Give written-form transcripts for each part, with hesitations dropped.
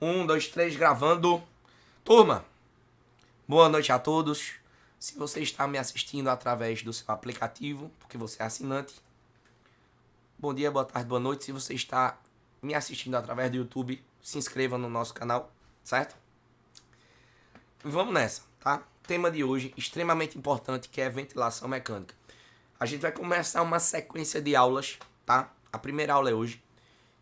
Um, dois, três, gravando. Turma, boa noite a todos. Se você está me assistindo através do seu aplicativo, porque você é assinante, bom dia, boa tarde, boa noite. Se você está me assistindo através do YouTube, se inscreva no nosso canal, certo? Vamos nessa, tá? Tema de hoje, extremamente importante, que é ventilação mecânica. A gente vai começar uma sequência de aulas, tá? A primeira aula é hoje.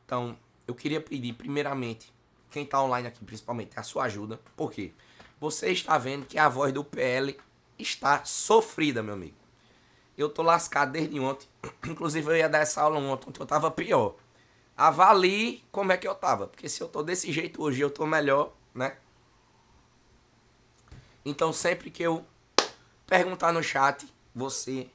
Então, eu queria pedir, primeiramente, quem está online aqui, principalmente, a sua ajuda. Por quê? Você está vendo que a voz do PL está sofrida, meu amigo. Eu tô lascado desde ontem. Inclusive, eu ia dar essa aula ontem eu tava pior. Avalie como é que eu tava. Porque se eu tô desse jeito hoje, eu tô melhor, né? Então, sempre que eu perguntar no chat, você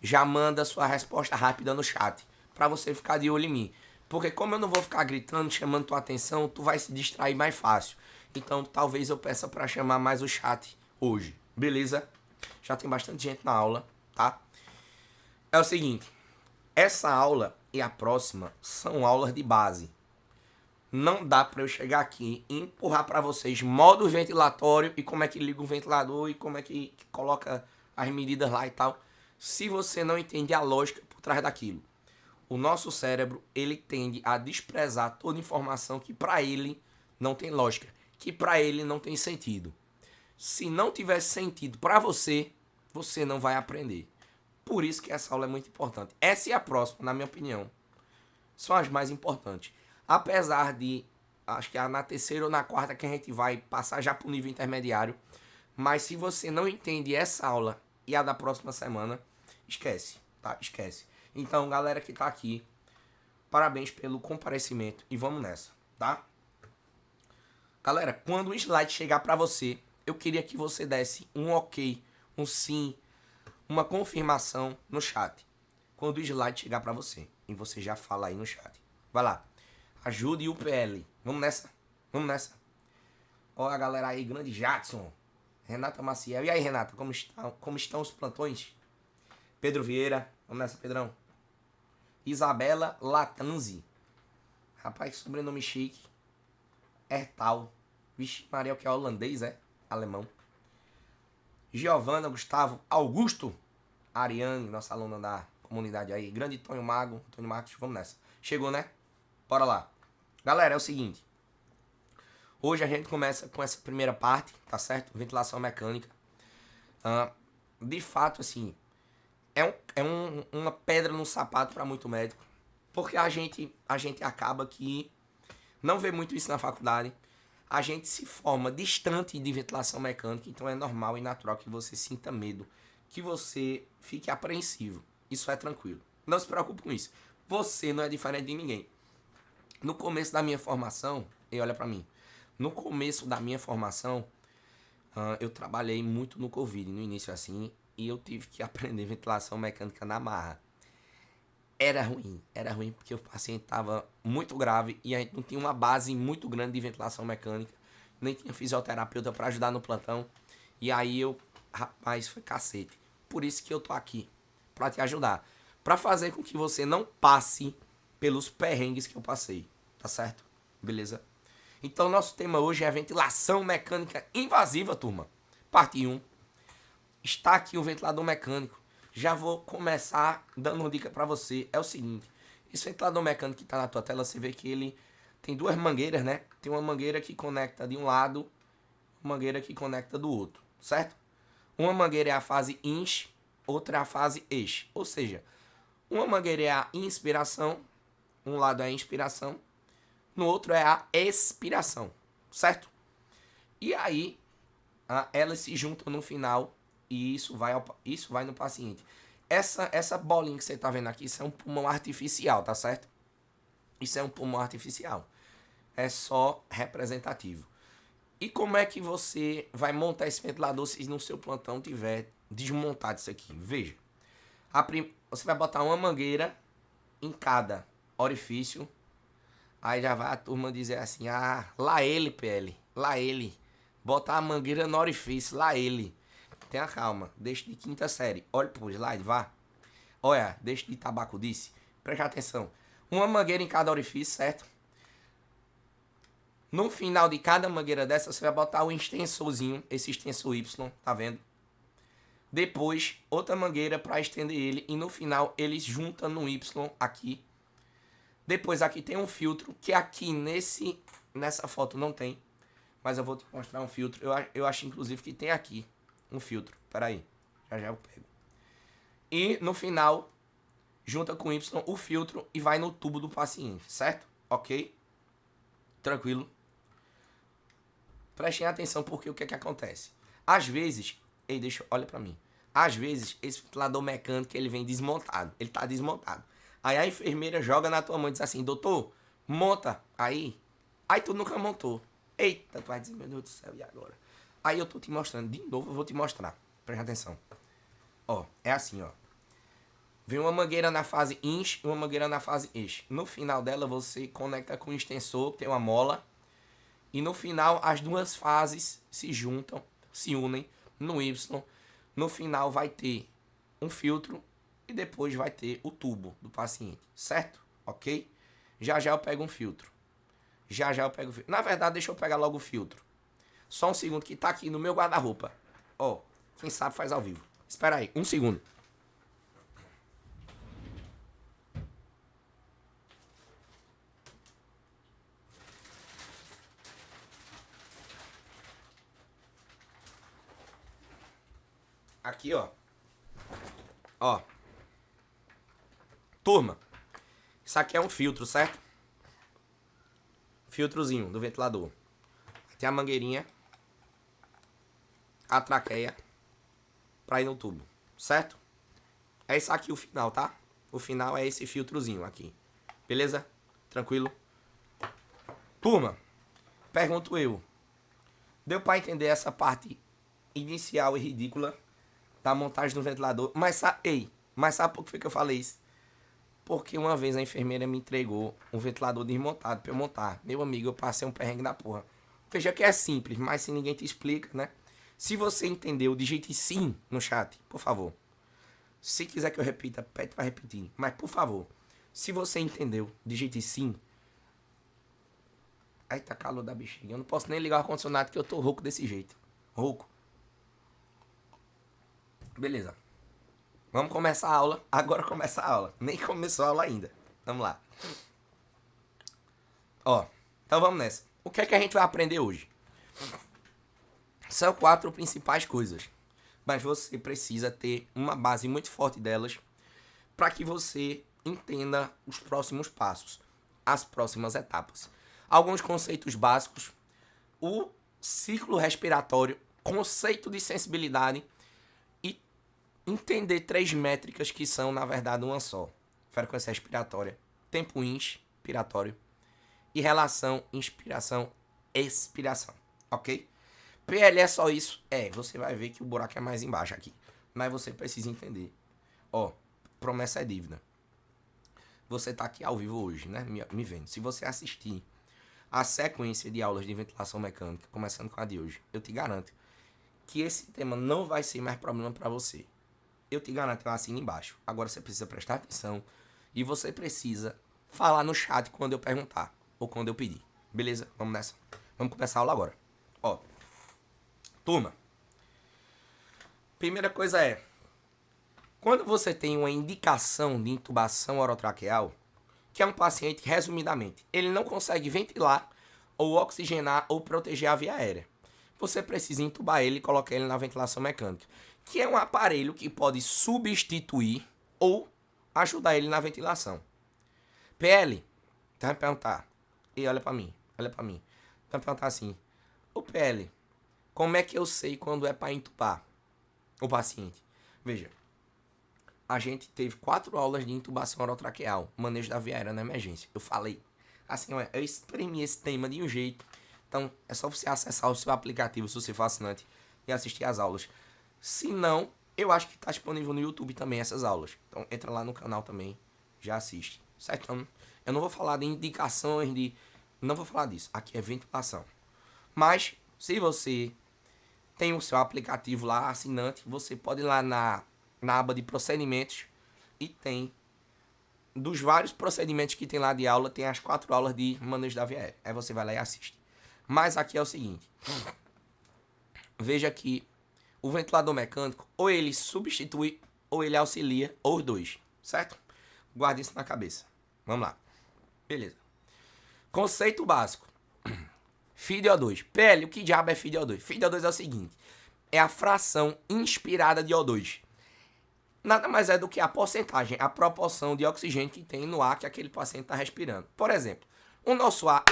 já manda sua resposta rápida no chat, pra você ficar de olho em mim. Porque como eu não vou ficar gritando, chamando tua atenção, tu vai se distrair mais fácil. Então talvez eu peça pra chamar mais o chat hoje, beleza? Já tem bastante gente na aula, tá? É o seguinte, essa aula e a próxima são aulas de base. Não dá pra eu chegar aqui e empurrar pra vocês modo ventilatório e como é que liga o ventilador e como é que coloca as medidas lá e tal, se você não entende a lógica por trás daquilo. O nosso cérebro, ele tende a desprezar toda informação que para ele não tem lógica, que para ele não tem sentido. Se não tivesse sentido para você, você não vai aprender. Por isso que essa aula é muito importante. Essa e a próxima, na minha opinião, são as mais importantes. Apesar de, acho que é na terceira ou na quarta que a gente vai passar já para o nível intermediário. Mas se você não entende essa aula e a da próxima semana, esquece, tá? Esquece. Então, galera que tá aqui, parabéns pelo comparecimento e vamos nessa, tá? Galera, quando o slide chegar para você, eu queria que você desse um ok, um sim, uma confirmação no chat. Quando o slide chegar para você, e você já fala aí no chat. Vai lá. Ajude o PL. Vamos nessa. Vamos nessa. Olha a galera aí, grande Jackson. Renata Maciel. E aí, Renata, como estão os plantões? Pedro Vieira. Vamos nessa, Pedrão. Isabela Latanzi. Rapaz, que sobrenome chique. Ertal. Vixe, Maria, que é holandês, é? Alemão. Giovana Gustavo Augusto. Ariane, nossa aluna da comunidade aí. Grande Tonho Mago. Antônio Marcos, vamos nessa. Chegou, né? Bora lá. Galera, é o seguinte. Hoje a gente começa com essa primeira parte, tá certo? Ventilação mecânica. De fato, assim, uma pedra no sapato para muito médico. Porque a gente acaba que não vê muito isso na faculdade. A gente se forma distante de ventilação mecânica, então é normal e natural que você sinta medo, que você fique apreensivo. Isso é tranquilo. Não se preocupe com isso. Você não é diferente de ninguém. No começo da minha formação, e olha pra mim, no começo da minha formação, eu trabalhei muito no Covid, no início assim, e eu tive que aprender ventilação mecânica na marra. Era ruim porque o paciente estava muito grave e a gente não tinha uma base muito grande de ventilação mecânica, nem tinha fisioterapeuta para ajudar no plantão. E aí rapaz, foi cacete. Por isso que eu tô aqui, para te ajudar, para fazer com que você não passe pelos perrengues que eu passei, tá certo? Beleza? Então, nosso tema hoje é ventilação mecânica invasiva, turma. Parte 1. Está aqui o ventilador mecânico. Já vou começar dando uma dica para você. É o seguinte: esse ventilador mecânico que está na tua tela, você vê que ele tem duas mangueiras, né? Tem uma mangueira que conecta de um lado, uma mangueira que conecta do outro, certo? Uma mangueira é a fase ins, outra é a fase ex. Ou seja, uma mangueira é a inspiração, um lado é a inspiração, no outro é a expiração, certo? E aí, elas se juntam no final e isso vai no paciente. Essa bolinha que você tá vendo aqui, isso é um pulmão artificial, tá certo? Isso é um pulmão artificial. É só representativo. E como é que você vai montar esse ventilador se no seu plantão tiver desmontado isso aqui? Veja. Você vai botar uma mangueira em cada orifício. Aí já vai a turma dizer assim: ah, lá ele, PL, lá ele. Botar a mangueira no orifício, lá ele. Tenha calma, deixa de quinta série. Olha pro slide, vá. Olha, deixa de tabaco disse. Preste atenção. Uma mangueira em cada orifício, certo? No final de cada mangueira dessa, você vai botar o extensorzinho, esse extensor Y, tá vendo? Depois, outra mangueira para estender ele. E no final, eles juntam no Y aqui. Depois aqui tem um filtro, que aqui nessa foto não tem. Mas eu vou te mostrar um filtro. Eu acho, inclusive, que tem aqui um filtro. Pera aí. Já eu pego. E no final, junta com Y o filtro e vai no tubo do paciente, certo? Ok? Tranquilo? Prestem atenção porque o que é que acontece? Às vezes, olha pra mim. Às vezes, esse ventilador mecânico, ele vem desmontado. Ele tá desmontado. Aí a enfermeira joga na tua mão e diz assim, doutor, monta. Aí tu nunca montou. Eita, tu vai dizer, meu Deus do céu, e agora? Aí eu tô te mostrando, de novo eu vou te mostrar. Presta atenção. Ó, é assim, ó. Vem uma mangueira na fase INS e uma mangueira na fase EX. No final dela, você conecta com o extensor, que tem uma mola. E no final, as duas fases se juntam, se unem no Y. No final vai ter um filtro e depois vai ter o tubo do paciente, certo? Ok? Já eu pego um filtro. Já eu pego o filtro. Na verdade, deixa eu pegar logo o filtro. Só um segundo que tá aqui no meu guarda-roupa. Ó, quem sabe faz ao vivo. Espera aí, um segundo. Aqui, ó. Ó. Turma, isso aqui é um filtro, certo? Filtrozinho do ventilador. Tem a mangueirinha, a traqueia, pra ir no tubo, certo? É isso aqui o final, tá? O final é esse filtrozinho aqui. Beleza? Tranquilo? Turma, pergunto eu. Deu pra entender essa parte inicial e ridícula da montagem do ventilador? Mas sabe por que foi que eu falei isso? Porque uma vez a enfermeira me entregou um ventilador desmontado pra eu montar. Meu amigo, eu passei um perrengue da porra. Veja que é simples, mas se ninguém te explica, né? Se você entendeu, digite sim no chat, por favor. Se quiser que eu repita, pede pra repetir. Mas, por favor, se você entendeu, digite sim. Ai, tá calor da bexiga. Eu não posso nem ligar o ar-condicionado que eu tô rouco desse jeito. Rouco. Beleza. Vamos começar a aula. Agora começa a aula. Nem começou a aula ainda. Vamos lá. Ó, então vamos nessa. O que é que a gente vai aprender hoje? São 4 principais coisas. Mas você precisa ter uma base muito forte delas para que você entenda os próximos passos, as próximas etapas. Alguns conceitos básicos, o ciclo respiratório, conceito de sensibilidade e entender 3 métricas que são, na verdade, uma só. Frequência respiratória, tempo inspiratório e relação inspiração-expiração, ok? PL é só isso? Você vai ver que o buraco é mais embaixo aqui. Mas você precisa entender. Ó, promessa é dívida. Você tá aqui ao vivo hoje, né? Me vendo. Se você assistir a sequência de aulas de ventilação mecânica, começando com a de hoje, eu te garanto que esse tema não vai ser mais problema para você. Eu te garanto, eu assino embaixo. Agora você precisa prestar atenção e você precisa falar no chat quando eu perguntar ou quando eu pedir. Beleza? Vamos nessa. Vamos começar a aula agora. Ó, turma, primeira coisa é, quando você tem uma indicação de intubação orotraqueal, que é um paciente, resumidamente, ele não consegue ventilar ou oxigenar ou proteger a via aérea, você precisa intubar ele e colocar ele na ventilação mecânica, que é um aparelho que pode substituir ou ajudar ele na ventilação. PL, então vai perguntar, e olha pra mim, vai perguntar assim, o PL, como é que eu sei quando é para intubar o paciente? Veja, a gente teve 4 aulas de intubação orotraqueal, manejo da via aérea na emergência. Eu falei, assim, eu exprimi esse tema de um jeito. Então, é só você acessar o seu aplicativo, se você for assinante, e assistir às aulas. Se não, eu acho que está disponível no YouTube também essas aulas. Então, entra lá no canal também, já assiste. Certo? Então, eu não vou falar de indicações, não vou falar disso. Aqui é ventilação. Mas, se você tem o seu aplicativo lá, assinante, você pode ir lá na aba de procedimentos e tem, dos vários procedimentos que tem lá de aula, tem as 4 aulas de manejo da via aérea. Aí você vai lá e assiste. Mas aqui é o seguinte. Veja que o ventilador mecânico, ou ele substitui, ou ele auxilia, ou os dois, certo? Guarde isso na cabeça. Vamos lá. Beleza. Conceito básico. FiO2. PL, o que diabo é FiO2? FiO2 é o seguinte. É a fração inspirada de O2. Nada mais é do que a porcentagem, a proporção de oxigênio que tem no ar que aquele paciente está respirando. Por exemplo, o nosso ar...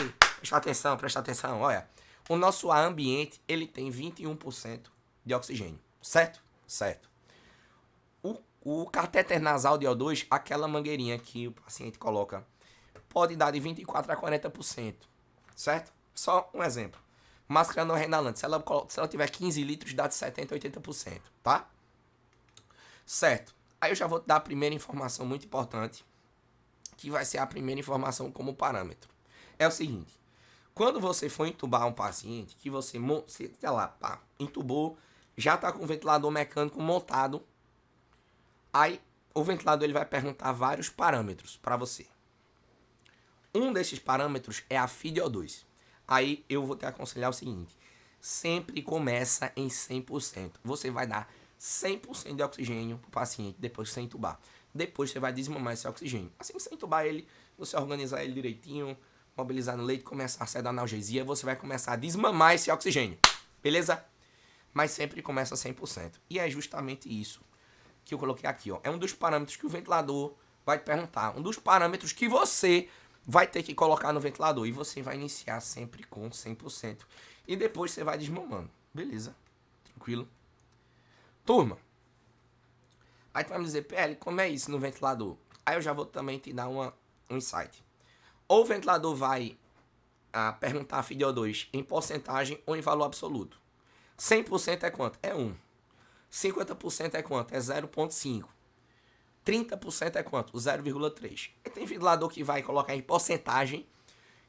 presta atenção, olha. O nosso ar ambiente, ele tem 21% de oxigênio, certo? Certo. O catéter nasal de O2, aquela mangueirinha que o paciente coloca, pode dar de 24% a 40%, certo? Só um exemplo. Máscara não renalante, se ela tiver 15 litros, dá de 70% a 80%, tá? Certo. Aí eu já vou te dar a primeira informação muito importante, que vai ser a primeira informação como parâmetro. É o seguinte, quando você for entubar um paciente, que você sei lá, pá, entubou, já tá com o ventilador mecânico montado, aí o ventilador ele vai perguntar vários parâmetros para você. Um desses parâmetros é a FiO2. Aí eu vou te aconselhar o seguinte, sempre começa em 100%. Você vai dar 100% de oxigênio para o paciente depois que você entubar. Depois você vai desmamar esse oxigênio. Assim que você entubar ele, você organizar ele direitinho, mobilizar no leito, começar a sair da analgesia, você vai começar a desmamar esse oxigênio. Beleza? Mas sempre começa 100%. E é justamente isso que eu coloquei aqui, ó. É um dos parâmetros que o ventilador vai te perguntar. Um dos parâmetros que você vai ter que colocar no ventilador. E você vai iniciar sempre com 100%. E depois você vai desmamando. Beleza? Tranquilo? Turma, aí tu vai me dizer, PL, como é isso no ventilador? Aí eu já vou também te dar um insight. Ou o ventilador vai perguntar a FiO2 em porcentagem ou em valor absoluto. 100% é quanto? É 1. 50% é quanto? É 0,5. 30% é quanto? 0,3. E tem ventilador que vai colocar em porcentagem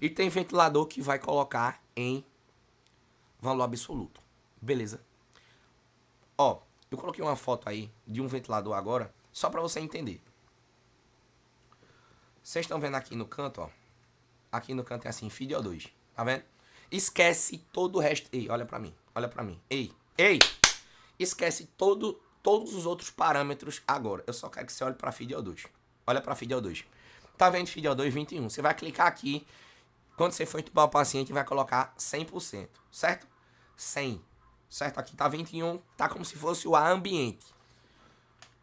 e tem ventilador que vai colocar em valor absoluto. Beleza? Ó, eu coloquei uma foto aí de um ventilador agora, só para você entender. Vocês estão vendo aqui no canto, ó. Aqui no canto é assim, FiO2. Tá vendo? Esquece todo o resto. Ei, olha pra mim. Olha pra mim. Ei. Esquece todos os outros parâmetros agora. Eu só quero que você olhe pra FiO2. Olha pra FiO2. Tá vendo FiO2 21? Você vai clicar aqui. Quando você for entubar o paciente, vai colocar 100%. Certo? 100. Certo? Aqui tá 21. Tá como se fosse o ar ambiente.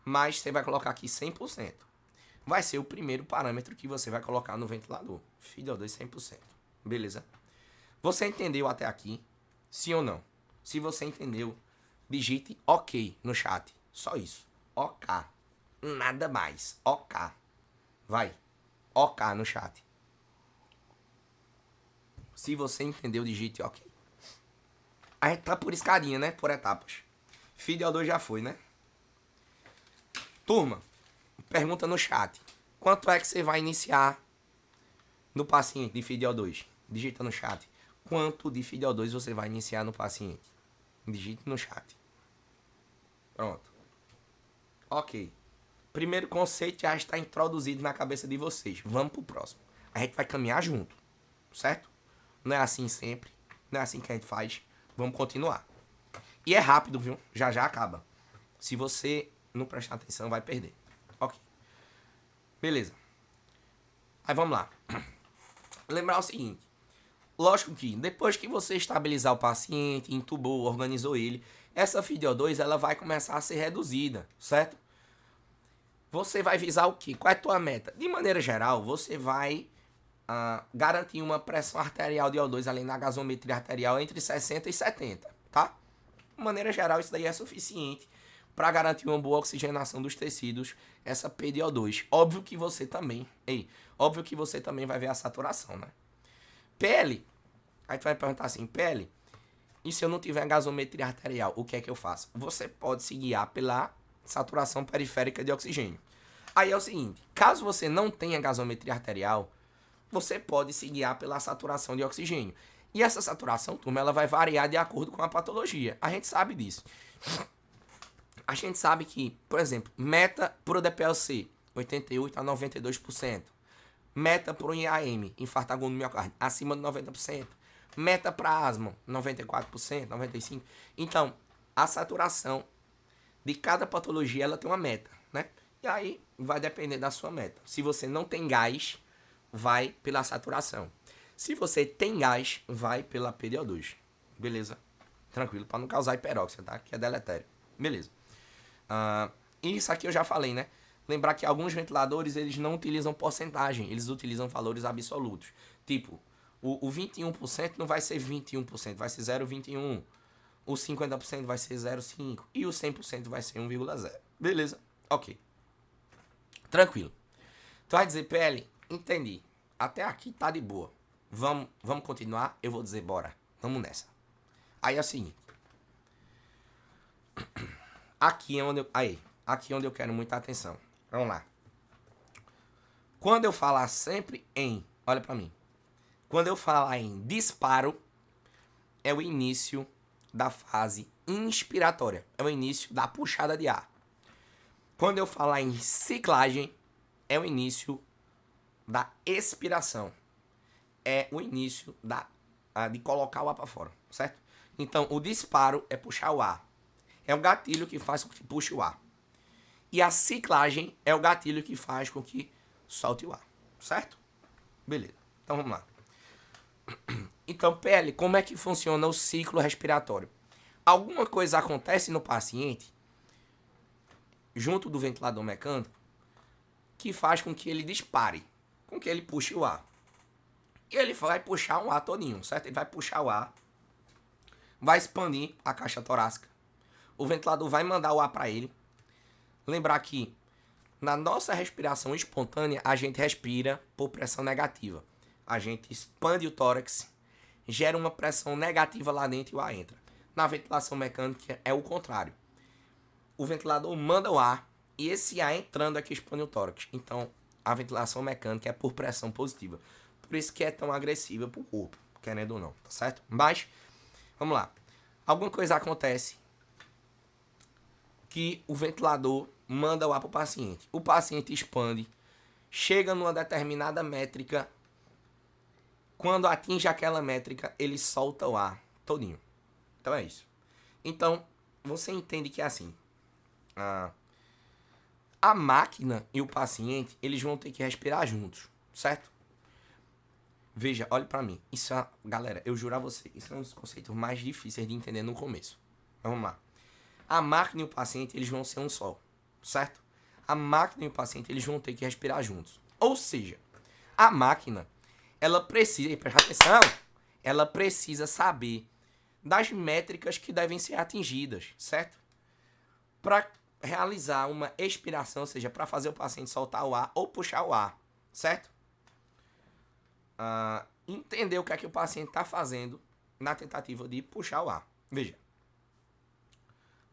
Mas você vai colocar aqui 100%. Vai ser o primeiro parâmetro que você vai colocar no ventilador. FiO2 100%. Beleza? Você entendeu até aqui? Sim ou não? Se você entendeu, digite OK no chat. Só isso. OK. Nada mais. OK. Vai. OK no chat. Se você entendeu, digite OK. A gente tá por escadinha, né? Por etapas. FiO2 já foi, né? Turma, pergunta no chat. Quanto é que você vai iniciar no paciente de FiO2? Digita no chat. Quanto de FiO2 você vai iniciar no paciente? Digite no chat. Pronto. Ok. Primeiro conceito já está introduzido na cabeça de vocês. Vamos pro próximo. A gente vai caminhar junto. Certo? Não é assim sempre. Não é assim que a gente faz. Vamos continuar. E é rápido, viu? Já já acaba. Se você não prestar atenção, vai perder. Ok. Beleza. Aí vamos lá. Lembrar o seguinte. Lógico que depois que você estabilizar o paciente, entubou, organizou ele, essa FiO2 ela vai começar a ser reduzida, certo? Você vai visar o quê? Qual é a tua meta? De maneira geral, você vai garantir uma pressão arterial de O2 além da gasometria arterial entre 60 e 70, tá? De maneira geral, isso daí é suficiente para garantir uma boa oxigenação dos tecidos, essa P de O2. Óbvio que você também vai ver a saturação, né? PL, aí tu vai perguntar assim, PL, e se eu não tiver gasometria arterial, o que é que eu faço? Você pode se guiar pela saturação periférica de oxigênio. Aí é o seguinte, caso você não tenha gasometria arterial, você pode se guiar pela saturação de oxigênio. E essa saturação, turma, ela vai variar de acordo com a patologia. A gente sabe disso. A gente sabe que, por exemplo, meta pro DPLC, 88 a 92%. Meta pro IAM, infarto agudo do miocárdio, acima de 90%. Meta para asma, 94%, 95%. Então, a saturação de cada patologia, ela tem uma meta, né? E aí, vai depender da sua meta. Se você não tem gás, vai pela saturação. Se você tem gás, vai pela PDO2. Beleza? Tranquilo, para não causar hiperóxia, tá? Que é deletério. Beleza. Isso aqui eu já falei, né? Lembrar que alguns ventiladores, eles não utilizam porcentagem, eles utilizam valores absolutos. Tipo, o 21% não vai ser 21%, vai ser 0,21%. O 50% vai ser 0,5%. E o 100% vai ser 1,0%. Beleza? Ok. Tranquilo. Tu vai dizer, PL, entendi. Até aqui tá de boa. Vamos continuar? Eu vou dizer, bora. Vamos nessa. Aí é o seguinte. Aqui é onde eu quero muita atenção. Vamos lá. Quando eu falar sempre em... Olha pra mim. Quando eu falar em disparo, é o início da fase inspiratória. É o início da puxada de ar. Quando eu falar em ciclagem, é o início da expiração. É o início de colocar o ar para fora, certo? Então, o disparo é puxar o ar. É o gatilho que faz com que puxe o ar. E a ciclagem é o gatilho que faz com que solte o ar, certo? Beleza. Então, vamos lá. Então, PL, como é que funciona o ciclo respiratório? Alguma coisa acontece no paciente, junto do ventilador mecânico, que faz com que ele dispare, com que ele puxe o ar. E ele vai puxar um ar todinho, certo? Ele vai puxar o ar, vai expandir a caixa torácica. O ventilador vai mandar o ar para ele. Lembrar que na nossa respiração espontânea, a gente respira por pressão negativa. A gente expande o tórax, gera uma pressão negativa lá dentro e o ar entra. Na ventilação mecânica é o contrário. O ventilador manda o ar e esse ar entrando é que expande o tórax. Então, a ventilação mecânica é por pressão positiva. Por isso que é tão agressiva para o corpo, querendo ou não, tá certo? Mas, vamos lá. Alguma coisa acontece que o ventilador manda o ar para o paciente. O paciente expande, chega numa determinada métrica. Quando atinge aquela métrica, ele solta o ar todinho. Então é isso. Então, você entende que é assim. A máquina e o paciente, eles vão ter que respirar juntos, certo? Veja, olhe pra mim. Isso é, galera, eu juro a você, isso é um dos conceitos mais difíceis de entender no começo. Vamos lá. A máquina e o paciente, eles vão ser um só, certo? A máquina e o paciente, eles vão ter que respirar juntos. Ou seja, a máquina, ela precisa, e presta atenção, ela precisa saber das métricas que devem ser atingidas, certo? Para realizar uma expiração, ou seja, para fazer o paciente soltar o ar ou puxar o ar, certo? Entender o que é que o paciente está fazendo na tentativa de puxar o ar. Veja.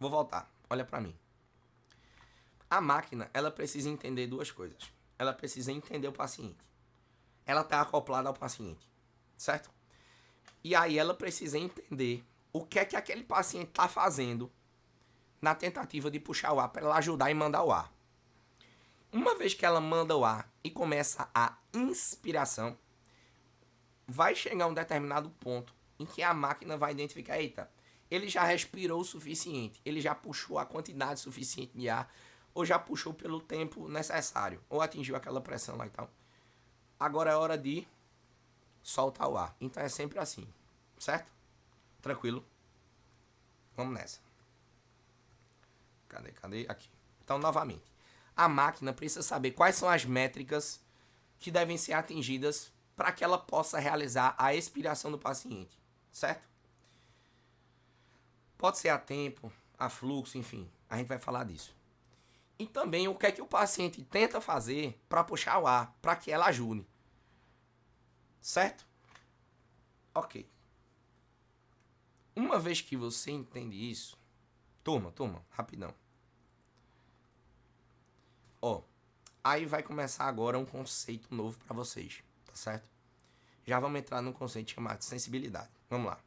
Vou voltar. Olha para mim. A máquina, ela precisa entender duas coisas. Ela precisa entender o paciente. Ela está acoplada ao paciente, certo? E aí ela precisa entender o que é que aquele paciente está fazendo na tentativa de puxar o ar para ela ajudar e mandar o ar. Uma vez que ela manda o ar e começa a inspiração, vai chegar um determinado ponto em que a máquina vai identificar, eita, ele já respirou o suficiente, ele já puxou a quantidade suficiente de ar, ou já puxou pelo tempo necessário, ou atingiu aquela pressão lá e tal. Agora é hora de soltar o ar. Então é sempre assim, certo? Tranquilo? Vamos nessa. Cadê? Aqui. Então, novamente. A máquina precisa saber quais são as métricas que devem ser atingidas para que ela possa realizar a expiração do paciente, certo? Pode ser a tempo, a fluxo, enfim. A gente vai falar disso. E também o que é que o paciente tenta fazer para puxar o ar, para que ela ajude. Certo? Ok. Uma vez que você entende isso, turma, rapidão. Aí vai começar agora um conceito novo para vocês, tá certo? Já vamos entrar num conceito chamado sensibilidade. Vamos lá.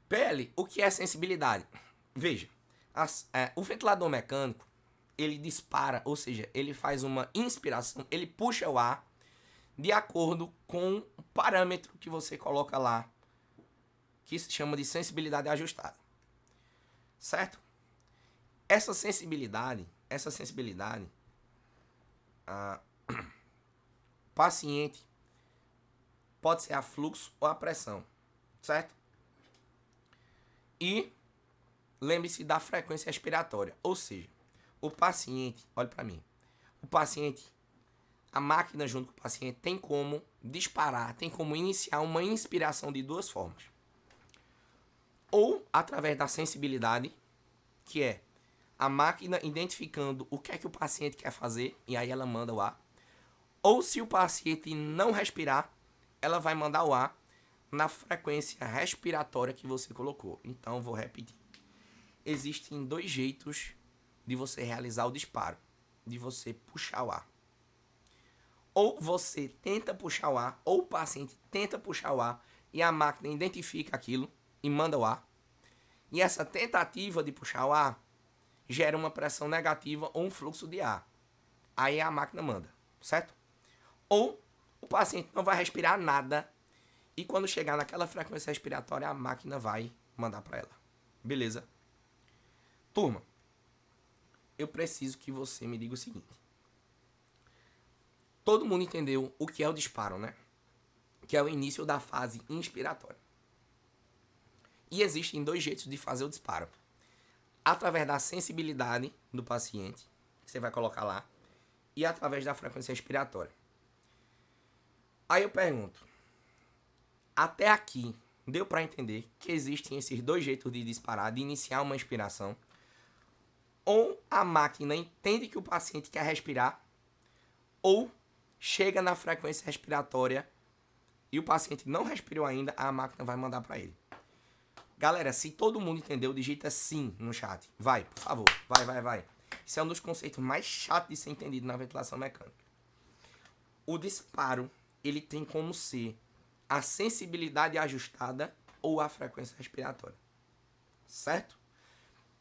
PL, o que é sensibilidade? Veja, o ventilador mecânico, ele dispara, ou seja, ele faz uma inspiração, ele puxa o ar de acordo com o parâmetro que você coloca lá, que se chama de sensibilidade ajustada. Certo? Essa sensibilidade, paciente pode ser a fluxo ou a pressão, certo? E lembre-se da frequência respiratória, ou seja, o paciente, olha para mim, o paciente, a máquina junto com o paciente tem como disparar, tem como iniciar uma inspiração de duas formas. Ou através da sensibilidade, que é a máquina identificando o que é que o paciente quer fazer, e aí ela manda o ar. Ou se o paciente não respirar, ela vai mandar o ar na frequência respiratória que você colocou. Então, vou repetir. Existem dois jeitos de você realizar o disparo, de você puxar o ar. Ou você tenta puxar o ar, ou o paciente tenta puxar o ar, e a máquina identifica aquilo e manda o ar. E essa tentativa de puxar o ar gera uma pressão negativa ou um fluxo de ar. Aí a máquina manda, certo? Ou o paciente não vai respirar nada e quando chegar naquela frequência respiratória a máquina vai mandar para ela. Beleza? Turma, eu preciso que você me diga o seguinte. Todo mundo entendeu o que é o disparo, né? Que é o início da fase inspiratória. E existem dois jeitos de fazer o disparo. Através da sensibilidade do paciente, que você vai colocar lá, e através da frequência respiratória. Aí eu pergunto, até aqui deu para entender que existem esses dois jeitos de disparar, de iniciar uma inspiração? Ou a máquina entende que o paciente quer respirar, ou chega na frequência respiratória e o paciente não respirou ainda, a máquina vai mandar para ele. Galera, se todo mundo entendeu, digita sim no chat. Vai, por favor. Vai. Isso é um dos conceitos mais chatos de ser entendido na ventilação mecânica. O disparo, ele tem como ser a sensibilidade ajustada ou a frequência respiratória. Certo?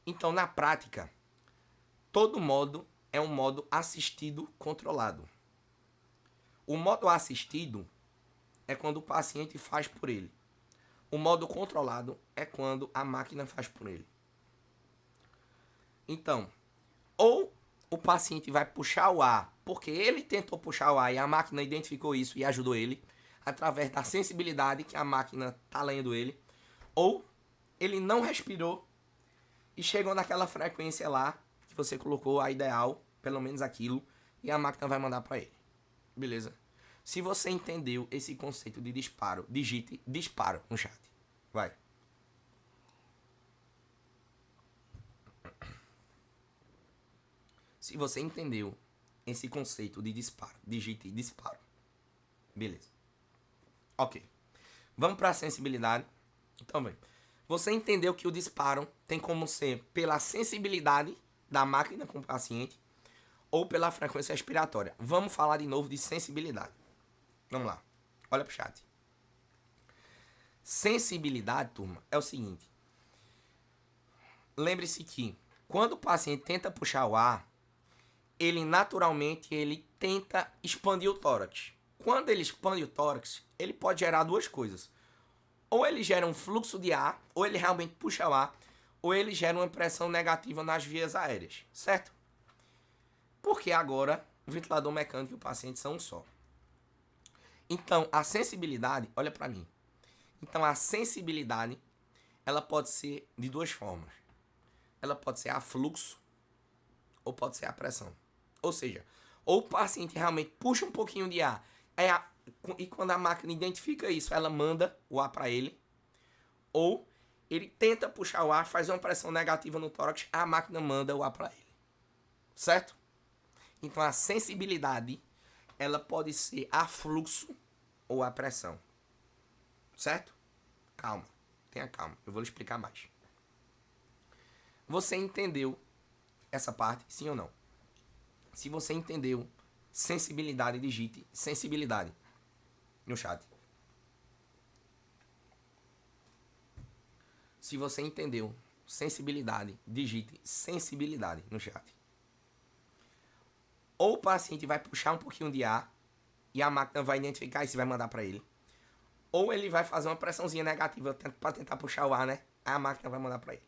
Então, na prática, todo modo é um modo assistido controlado. O modo assistido é quando o paciente faz por ele. O modo controlado é quando a máquina faz por ele. Então, ou o paciente vai puxar o ar porque ele tentou puxar o ar e a máquina identificou isso e ajudou ele, através da sensibilidade que a máquina está lendo ele, ou ele não respirou e chegou naquela frequência lá que você colocou, a ideal, pelo menos aquilo, e a máquina vai mandar para ele. Beleza? Se você entendeu esse conceito de disparo, digite disparo no chat. Vai. Se você entendeu esse conceito de disparo, digite disparo. Beleza. Ok. Vamos para a sensibilidade. Então, vem. Você entendeu que o disparo tem como ser pela sensibilidade da máquina com o paciente ou pela frequência respiratória. Vamos falar de novo de sensibilidade. Vamos lá. Olha pro chat. Sensibilidade, turma, é o seguinte. Lembre-se que quando o paciente tenta puxar o ar, ele naturalmente tenta expandir o tórax. Quando ele expande o tórax, ele pode gerar duas coisas. Ou ele gera um fluxo de ar, ou ele realmente puxa o ar, ou ele gera uma pressão negativa nas vias aéreas, certo? Porque agora o ventilador mecânico e o paciente são um só. Então, a sensibilidade, olha para mim. Então, a sensibilidade, ela pode ser de duas formas. Ela pode ser a fluxo ou pode ser a pressão. Ou seja, ou o paciente realmente puxa um pouquinho de ar e quando a máquina identifica isso, ela manda o ar para ele. Ou ele tenta puxar o ar, faz uma pressão negativa no tórax, a máquina manda o ar para ele. Certo? Então, a sensibilidade, ela pode ser a fluxo ou a pressão. Certo? Calma. Tenha calma. Eu vou lhe explicar mais. Você entendeu essa parte, sim ou não? Se você entendeu sensibilidade, digite sensibilidade no chat. Se você entendeu sensibilidade, digite sensibilidade no chat. Ou o paciente vai puxar um pouquinho de ar e a máquina vai identificar isso e vai mandar para ele. Ou ele vai fazer uma pressãozinha negativa para tentar puxar o ar, né? Aí a máquina vai mandar para ele.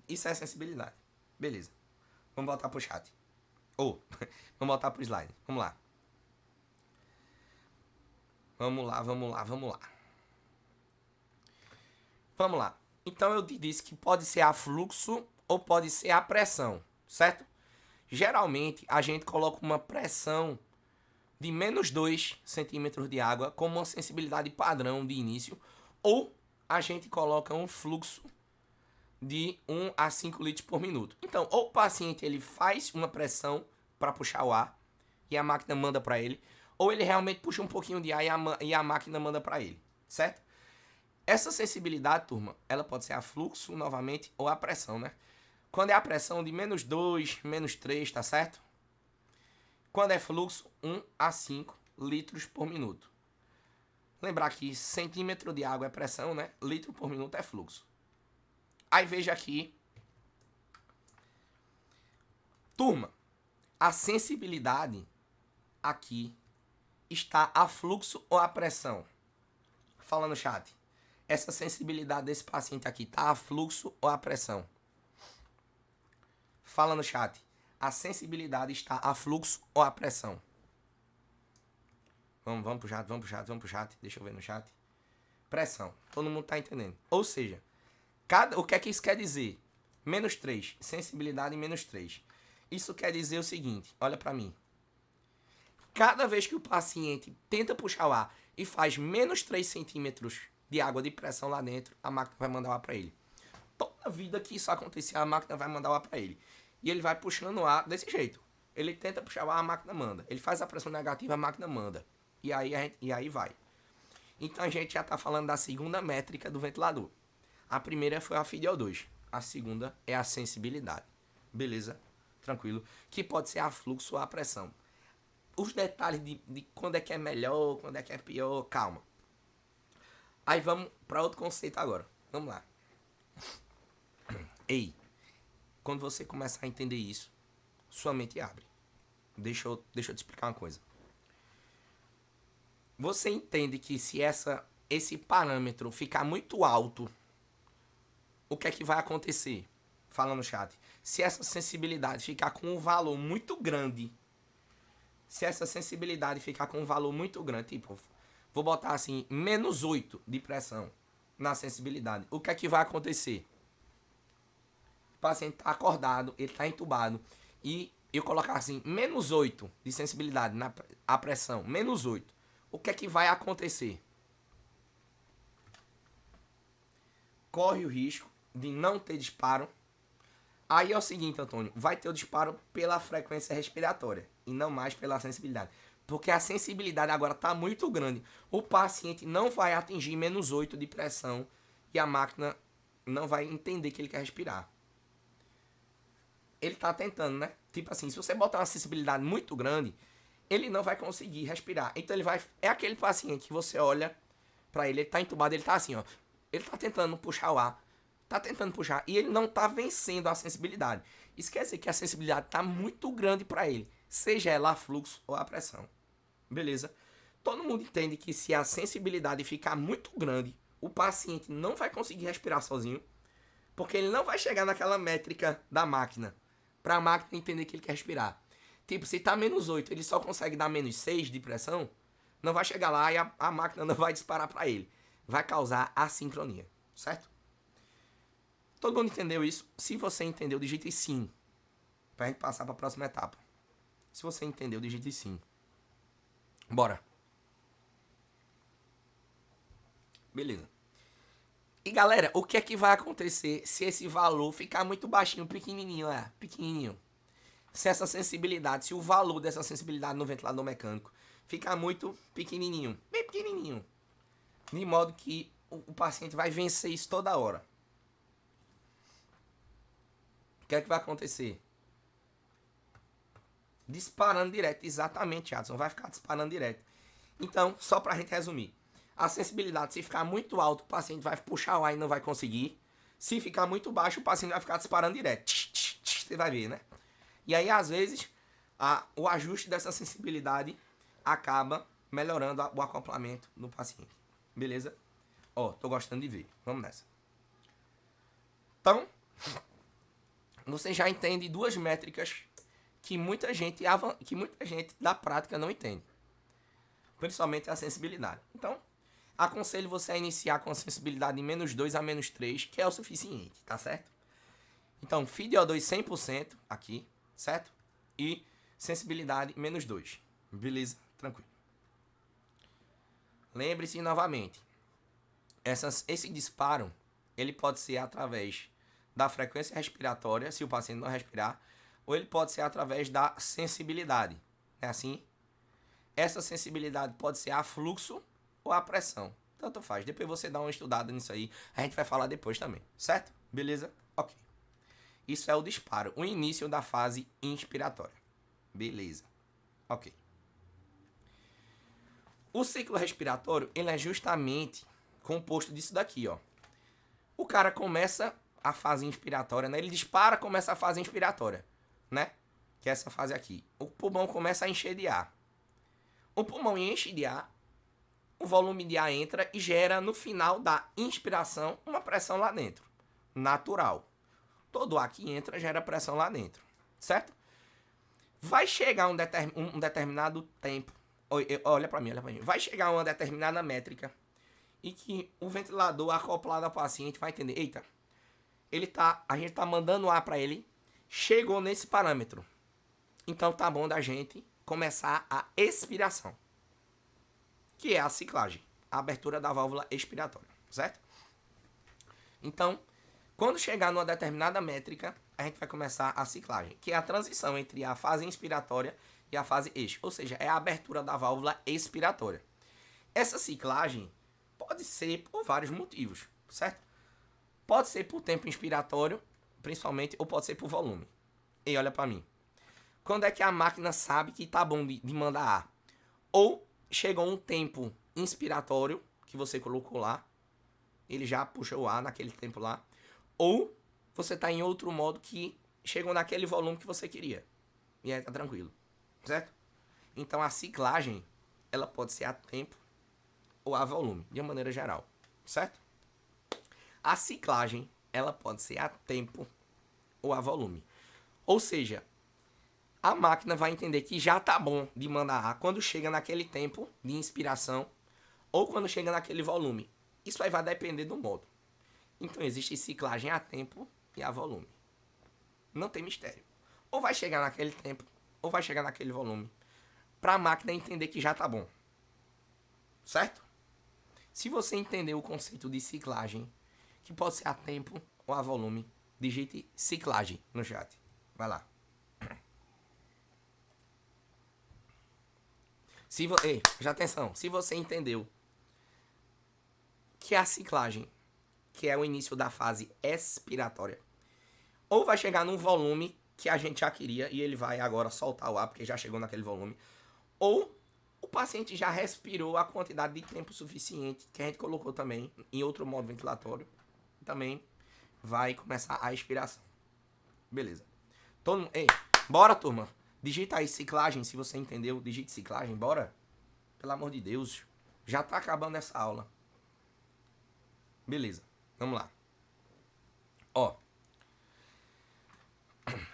Isso é sensibilidade. Beleza. Vamos voltar pro chat. Ou, vamos voltar pro slide. Vamos lá. Vamos lá. Então eu te disse que pode ser a fluxo ou pode ser a pressão, certo? Geralmente a gente coloca uma pressão de menos 2 centímetros de água como uma sensibilidade padrão de início, ou a gente coloca um fluxo de 1 a 5 litros por minuto. Então, ou o paciente ele faz uma pressão para puxar o ar e a máquina manda para ele, ou ele realmente puxa um pouquinho de ar e a máquina manda para ele, certo? Essa sensibilidade, turma, ela pode ser a fluxo novamente ou a pressão, né? Quando é a pressão de menos 2, menos 3, tá certo? Quando é fluxo, 1 a 5 litros por minuto. Lembrar que centímetro de água é pressão, né? Litro por minuto é fluxo. Aí veja aqui. Turma, a sensibilidade aqui está a fluxo ou a pressão? Fala no chat. Essa sensibilidade desse paciente aqui está a fluxo ou a pressão? Fala no chat. A sensibilidade está a fluxo ou a pressão? Vamos pro chat. Deixa eu ver no chat. Pressão. Todo mundo está entendendo. Ou seja, o que é que isso quer dizer? Menos 3. Sensibilidade menos 3. Isso quer dizer o seguinte. Olha para mim. Cada vez que o paciente tenta puxar o ar e faz menos 3 centímetros de água de pressão lá dentro, a máquina vai mandar o ar para ele. Toda vida que isso acontecer, a máquina vai mandar o ar para ele. E ele vai puxando o ar desse jeito. Ele tenta puxar o ar, a máquina manda. Ele faz a pressão negativa, a máquina manda. E aí vai. Então a gente já está falando da segunda métrica do ventilador. A primeira foi a FiDO2. A segunda é a sensibilidade. Beleza? Tranquilo. Que pode ser a fluxo ou a pressão. Os detalhes de quando é que é melhor, quando é que é pior, calma. Aí vamos para outro conceito agora. Vamos lá. Ei, quando você começar a entender isso, sua mente abre. Deixa eu te explicar uma coisa. Você entende que se esse parâmetro ficar muito alto, o que é que vai acontecer? Fala no chat. Se essa sensibilidade ficar com um valor muito grande, tipo, vou botar assim, menos 8 de pressão na sensibilidade, o que é que vai acontecer? O paciente está acordado, ele está entubado, e eu colocar assim, menos 8 de sensibilidade na a pressão, menos 8, o que é que vai acontecer? Corre o risco de não ter disparo. Aí é o seguinte, Antônio, vai ter o disparo pela frequência respiratória e não mais pela sensibilidade. Porque a sensibilidade agora está muito grande. O paciente não vai atingir menos 8 de pressão e a máquina não vai entender que ele quer respirar. Ele está tentando, né? Tipo assim, se você botar uma sensibilidade muito grande, ele não vai conseguir respirar. Então ele vai... É aquele paciente que você olha para ele está entubado, ele está assim, ó. Ele está tentando puxar o ar. Tá tentando puxar e ele não tá vencendo a sensibilidade. Isso quer dizer que a sensibilidade tá muito grande para ele, seja ela a fluxo ou a pressão. Beleza? Todo mundo entende que se a sensibilidade ficar muito grande, o paciente não vai conseguir respirar sozinho, porque ele não vai chegar naquela métrica da máquina, para a máquina entender que ele quer respirar. Tipo, se tá menos 8, ele só consegue dar menos 6 de pressão, não vai chegar lá e a máquina não vai disparar para ele. Vai causar assincronia, certo? Todo mundo entendeu isso? Se você entendeu, digite sim. Pra gente passar pra próxima etapa. Se você entendeu, digite sim. Bora. Beleza. E galera, o que é que vai acontecer se esse valor ficar muito baixinho, pequenininho? Se essa sensibilidade, se o valor dessa sensibilidade no ventilador mecânico ficar muito pequenininho, bem pequenininho, de modo que o paciente vai vencer isso toda hora. O que é que vai acontecer? Disparando direto, exatamente, Adson, vai ficar disparando direto. Então, só pra gente resumir. A sensibilidade, se ficar muito alto, o paciente vai puxar o ar e não vai conseguir. Se ficar muito baixo, o paciente vai ficar disparando direto. Você vai ver, né? E aí, às vezes, o ajuste dessa sensibilidade acaba melhorando o acoplamento no paciente. Beleza? Ó, tô gostando de ver. Vamos nessa. Então, você já entende duas métricas que muita gente da prática não entende. Principalmente a sensibilidade. Então, aconselho você a iniciar com a sensibilidade de -2 a -3, que é o suficiente, tá certo? Então, FiDO2 100% aqui, certo? E sensibilidade -2. Beleza? Tranquilo. Lembre-se novamente, esse disparo, ele pode ser através da frequência respiratória, se o paciente não respirar, ou ele pode ser através da sensibilidade. É assim? Essa sensibilidade pode ser a fluxo ou a pressão. Tanto faz. Depois você dá uma estudada nisso aí. A gente vai falar depois também. Certo? Beleza? Ok. Isso é o disparo. O início da fase inspiratória. Beleza. Ok. O ciclo respiratório, ele é justamente composto disso daqui, ó. O cara começa a fase inspiratória, né? Ele dispara, começa a fase inspiratória, né? Que é essa fase aqui. O pulmão começa a encher de ar. O pulmão enche de ar, o volume de ar entra e gera, no final da inspiração, uma pressão lá dentro. Natural. Todo ar que entra gera pressão lá dentro. Certo? Vai chegar um determinado tempo. Olha pra mim. Vai chegar uma determinada métrica e que o ventilador acoplado ao paciente vai entender. Eita, a gente tá mandando ar pra ele. Chegou nesse parâmetro. Então tá bom da gente começar a expiração, que é a ciclagem, a abertura da válvula expiratória, certo? Então, quando chegar numa determinada métrica, a gente vai começar a ciclagem, que é a transição entre a fase inspiratória e a fase exp, ou seja, é a abertura da válvula expiratória. Essa ciclagem pode ser por vários motivos, certo? Pode ser por tempo inspiratório, principalmente, ou pode ser por volume. E olha para mim. Quando é que a máquina sabe que tá bom de mandar ar? Ou chegou um tempo inspiratório que você colocou lá, ele já puxa o ar naquele tempo lá, ou você tá em outro modo que chegou naquele volume que você queria. E aí tá tranquilo, certo? Então a ciclagem, ela pode ser a tempo ou a volume, de uma maneira geral, certo? A ciclagem, ela pode ser a tempo ou a volume. Ou seja, a máquina vai entender que já tá bom de mandar ar quando chega naquele tempo de inspiração ou quando chega naquele volume. Isso aí vai depender do modo. Então existe ciclagem a tempo e a volume. Não tem mistério. Ou vai chegar naquele tempo ou vai chegar naquele volume. Para a máquina entender que já tá bom. Certo? Se você entender o conceito de ciclagem, que pode ser a tempo ou a volume, digite ciclagem no chat. Vai lá. Ei, já atenção. Se você entendeu que a ciclagem, que é o início da fase expiratória, ou vai chegar num volume que a gente já queria e ele vai agora soltar o ar porque já chegou naquele volume, ou o paciente já respirou a quantidade de tempo suficiente que a gente colocou também em outro modo ventilatório, também vai começar a expiração. Beleza. Ei, bora, turma. Digita aí ciclagem, se você entendeu. Digite ciclagem, bora. Pelo amor de Deus. Já tá acabando essa aula. Beleza, vamos lá. Ó.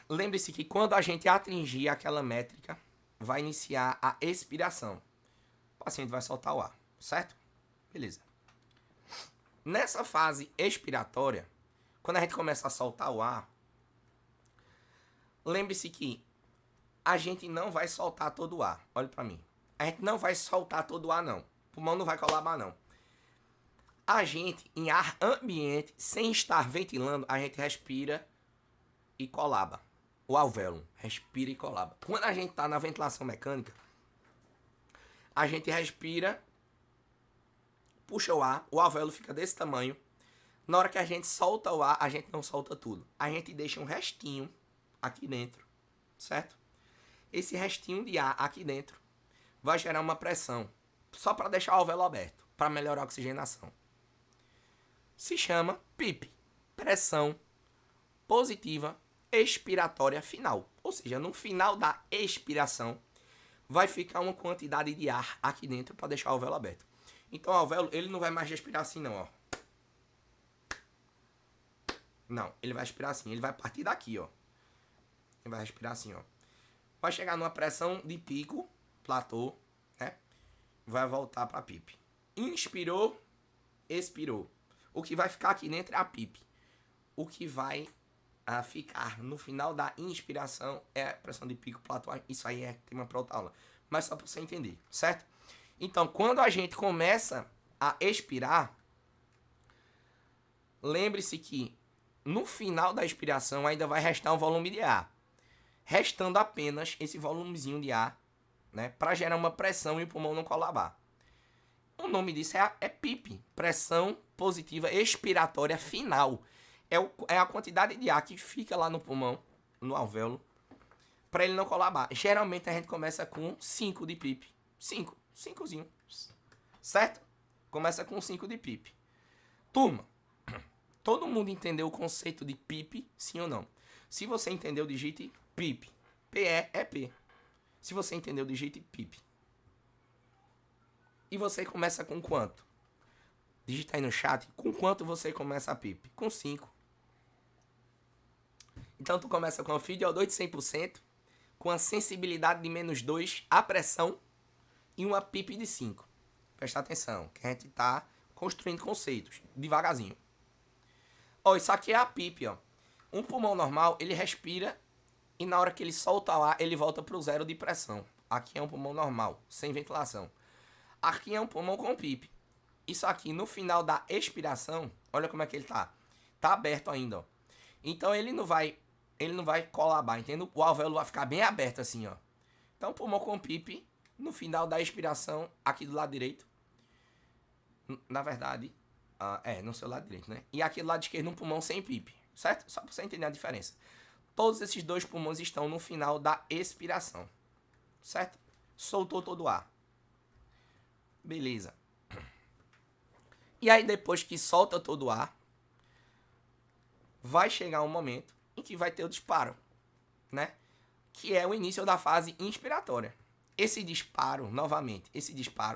Lembre-se que quando a gente atingir aquela métrica, vai iniciar a expiração. O paciente vai soltar o ar, certo? Beleza. Nessa fase expiratória, quando a gente começa a soltar o ar, lembre-se que a gente não vai soltar todo o ar. Olha pra mim. A gente não vai soltar todo o ar, não. O pulmão não vai colabar, não. A gente, em ar ambiente, sem estar ventilando, a gente respira e colaba. O alvéolo respira e colaba. Quando a gente tá na ventilação mecânica, a gente respira, puxa o ar, o alvéolo fica desse tamanho. Na hora que a gente solta o ar, a gente não solta tudo. A gente deixa um restinho aqui dentro, certo? Esse restinho de ar aqui dentro vai gerar uma pressão, só para deixar o alvéolo aberto, para melhorar a oxigenação. Se chama PIP, pressão positiva expiratória final. Ou seja, no final da expiração, vai ficar uma quantidade de ar aqui dentro para deixar o alvéolo aberto. Então o alvéolo, ele não vai mais respirar assim não, ó. Não, ele vai respirar assim, ele vai partir daqui, ó. Ele vai respirar assim, ó. Vai chegar numa pressão de pico, platô, né? Vai voltar para a PIP. Inspirou, expirou. O que vai ficar aqui dentro é a PIP. O que vai ficar no final da inspiração é a pressão de pico, platô. Isso aí é tema para outra aula. Mas só para você entender, certo? Então, quando a gente começa a expirar, lembre-se que no final da expiração ainda vai restar um volume de ar. Restando apenas esse volumezinho de ar, né, para gerar uma pressão e o pulmão não colabar. O nome disso é PIP, pressão positiva expiratória final. É a quantidade de ar que fica lá no pulmão, no alvéolo, para ele não colabar. Geralmente a gente começa com 5 de PIP. 5zinho. Certo? Começa com 5 de PIP. Turma, todo mundo entendeu o conceito de PIP, sim ou não? Se você entendeu, digite PIP. P-E-E-P. Se você entendeu, digite PIP. E você começa com quanto? Digita aí no chat, com quanto você começa a PIP? Com 5. Então tu começa com a FiO2 de 100%, com a sensibilidade de -2, a pressão e uma PIP de 5. Presta atenção, que a gente tá construindo conceitos, devagarzinho. Ó, isso aqui é a PIP, ó. Um pulmão normal, ele respira e na hora que ele solta o ar, ele volta pro zero de pressão. Aqui é um pulmão normal, sem ventilação. Aqui é um pulmão com PIP. Isso aqui, no final da expiração, olha como é que ele tá. Tá aberto ainda, ó. Então ele não vai colabar, entendeu? O alvéolo vai ficar bem aberto assim, ó. Então pulmão com PIP, no final da expiração, aqui do lado direito. Na verdade, no seu lado direito, né? E aqui do lado esquerdo, um pulmão sem PIP, certo? Só pra você entender a diferença. Todos esses dois pulmões estão no final da expiração, certo? Soltou todo o ar. Beleza. E aí depois que solta todo o ar, vai chegar um momento em que vai ter o disparo, né? Que é o início da fase inspiratória. Esse disparo, novamente,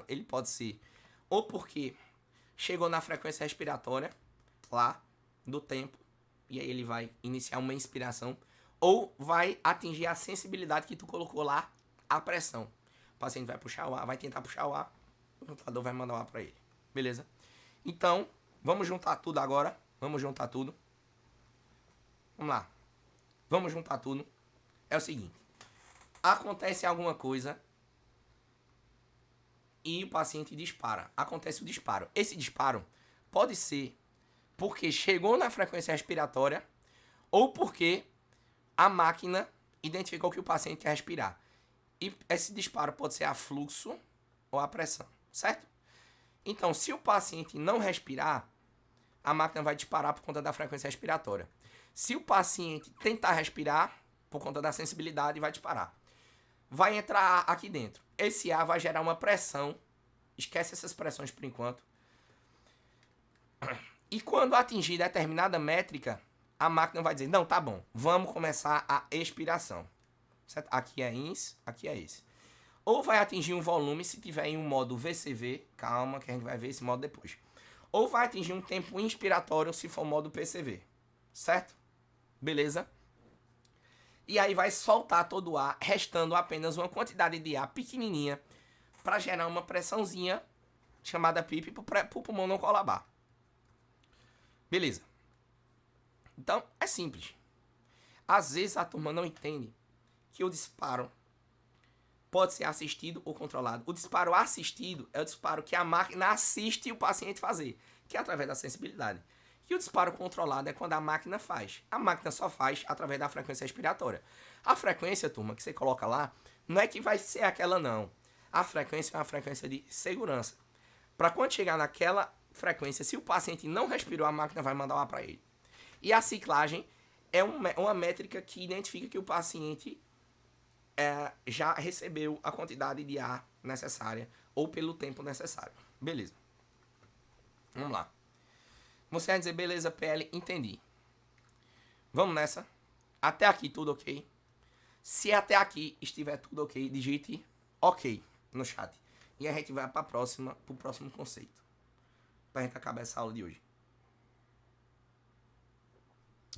ele pode ser ou porque chegou na frequência respiratória, lá, do tempo, e aí ele vai iniciar uma inspiração, ou vai atingir a sensibilidade que tu colocou lá, a pressão. O paciente vai puxar o ar, vai tentar puxar o ar, o ventilador vai mandar o ar para ele. Beleza? Então, vamos juntar tudo agora. Vamos juntar tudo. Vamos lá. Vamos juntar tudo. É o seguinte. Acontece alguma coisa e o paciente dispara. Acontece o disparo. Esse disparo pode ser porque chegou na frequência respiratória ou porque a máquina identificou que o paciente quer respirar. E esse disparo pode ser a fluxo ou a pressão, certo? Então, se o paciente não respirar, a máquina vai disparar por conta da frequência respiratória. Se o paciente tentar respirar, por conta da sensibilidade, vai disparar. Vai entrar ar aqui dentro. Esse ar vai gerar uma pressão. Esquece essas pressões por enquanto. E quando atingir determinada métrica, a máquina vai dizer, não, tá bom, vamos começar a expiração. Certo? Aqui é ins, aqui é esse. Ou vai atingir um volume se tiver em um modo VCV, calma que a gente vai ver esse modo depois. Ou vai atingir um tempo inspiratório se for modo PCV, certo? Beleza? E aí vai soltar todo o ar, restando apenas uma quantidade de ar pequenininha para gerar uma pressãozinha chamada PIP para o pulmão não colabar. Beleza? Então, é simples. Às vezes a turma não entende que o disparo pode ser assistido ou controlado. O disparo assistido é o disparo que a máquina assiste o paciente fazer, que é através da sensibilidade. E o disparo controlado é quando a máquina faz. A máquina só faz através da frequência respiratória. A frequência, turma, que você coloca lá, não é que vai ser aquela não. A frequência é uma frequência de segurança. Para quando chegar naquela frequência, se o paciente não respirou, a máquina vai mandar o ar para ele. E a ciclagem é uma métrica que identifica que o paciente já recebeu a quantidade de ar necessária ou pelo tempo necessário. Beleza. Vamos lá. Você vai dizer, beleza, PL, entendi. Vamos nessa. Até aqui tudo ok? Se até aqui estiver tudo ok, digite ok no chat. E a gente vai pro próximo conceito. Pra gente acabar essa aula de hoje.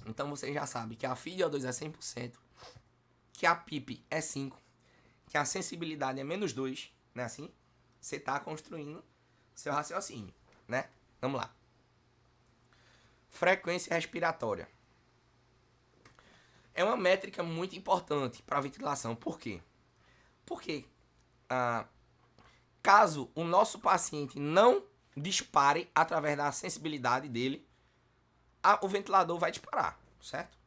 Então você já sabe que a FiO2 é 100%, que a PIP é 5%, que a sensibilidade é -2, né? Assim, você está construindo seu raciocínio, né? Vamos lá. Frequência respiratória. É uma métrica muito importante para a ventilação. Por quê? Porque caso o nosso paciente não dispare através da sensibilidade dele, o ventilador vai disparar, certo?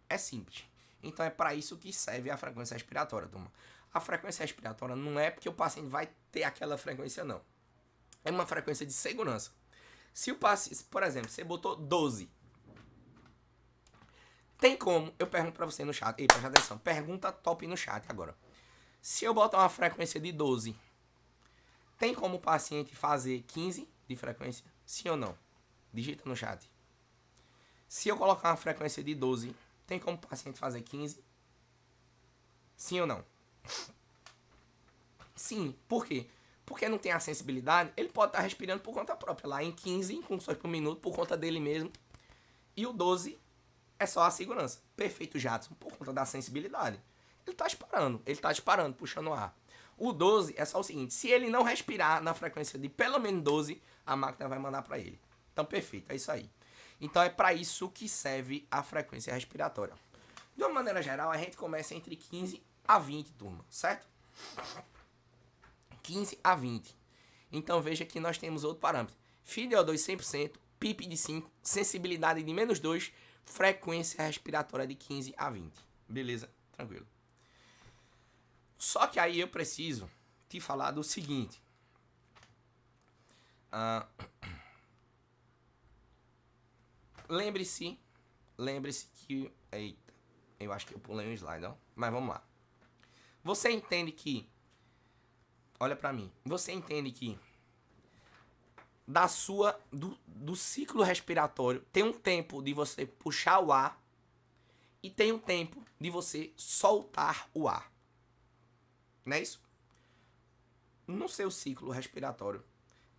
É simples. Então é para isso que serve a frequência respiratória, turma. A frequência respiratória não é porque o paciente vai ter aquela frequência, não. É uma frequência de segurança. Se o paciente, por exemplo, você botou 12, tem como, eu pergunto para você no chat, ei, presta atenção, pergunta top no chat agora. Se eu botar uma frequência de 12, tem como o paciente fazer 15 de frequência? Sim ou não? Digita no chat. Se eu colocar uma frequência de 12, tem como o paciente fazer 15? Sim ou não? Sim. Por quê? Porque não tem a sensibilidade, ele pode estar respirando por conta própria, lá em 15 conduções por minuto, por conta dele mesmo. E o 12 é só a segurança. Perfeito, Jadson, por conta da sensibilidade. Ele está disparando, puxando o ar. O 12 é só o seguinte, se ele não respirar na frequência de pelo menos 12, a máquina vai mandar para ele. Então, perfeito, é isso aí. Então, é para isso que serve a frequência respiratória. De uma maneira geral, a gente começa entre 15 a 20, turma, certo? 15 a 20. Então, veja que nós temos outro parâmetro. FiO2 100%, PIP de 5, sensibilidade de -2, frequência respiratória de 15 a 20. Beleza? Tranquilo. Só que aí eu preciso te falar do seguinte. Lembre-se que... Eita, eu acho que eu pulei um slide, ó. Mas vamos lá. Você entende que... Olha pra mim. Você entende que do ciclo respiratório tem um tempo de você puxar o ar e tem um tempo de você soltar o ar. Não é isso? No seu ciclo respiratório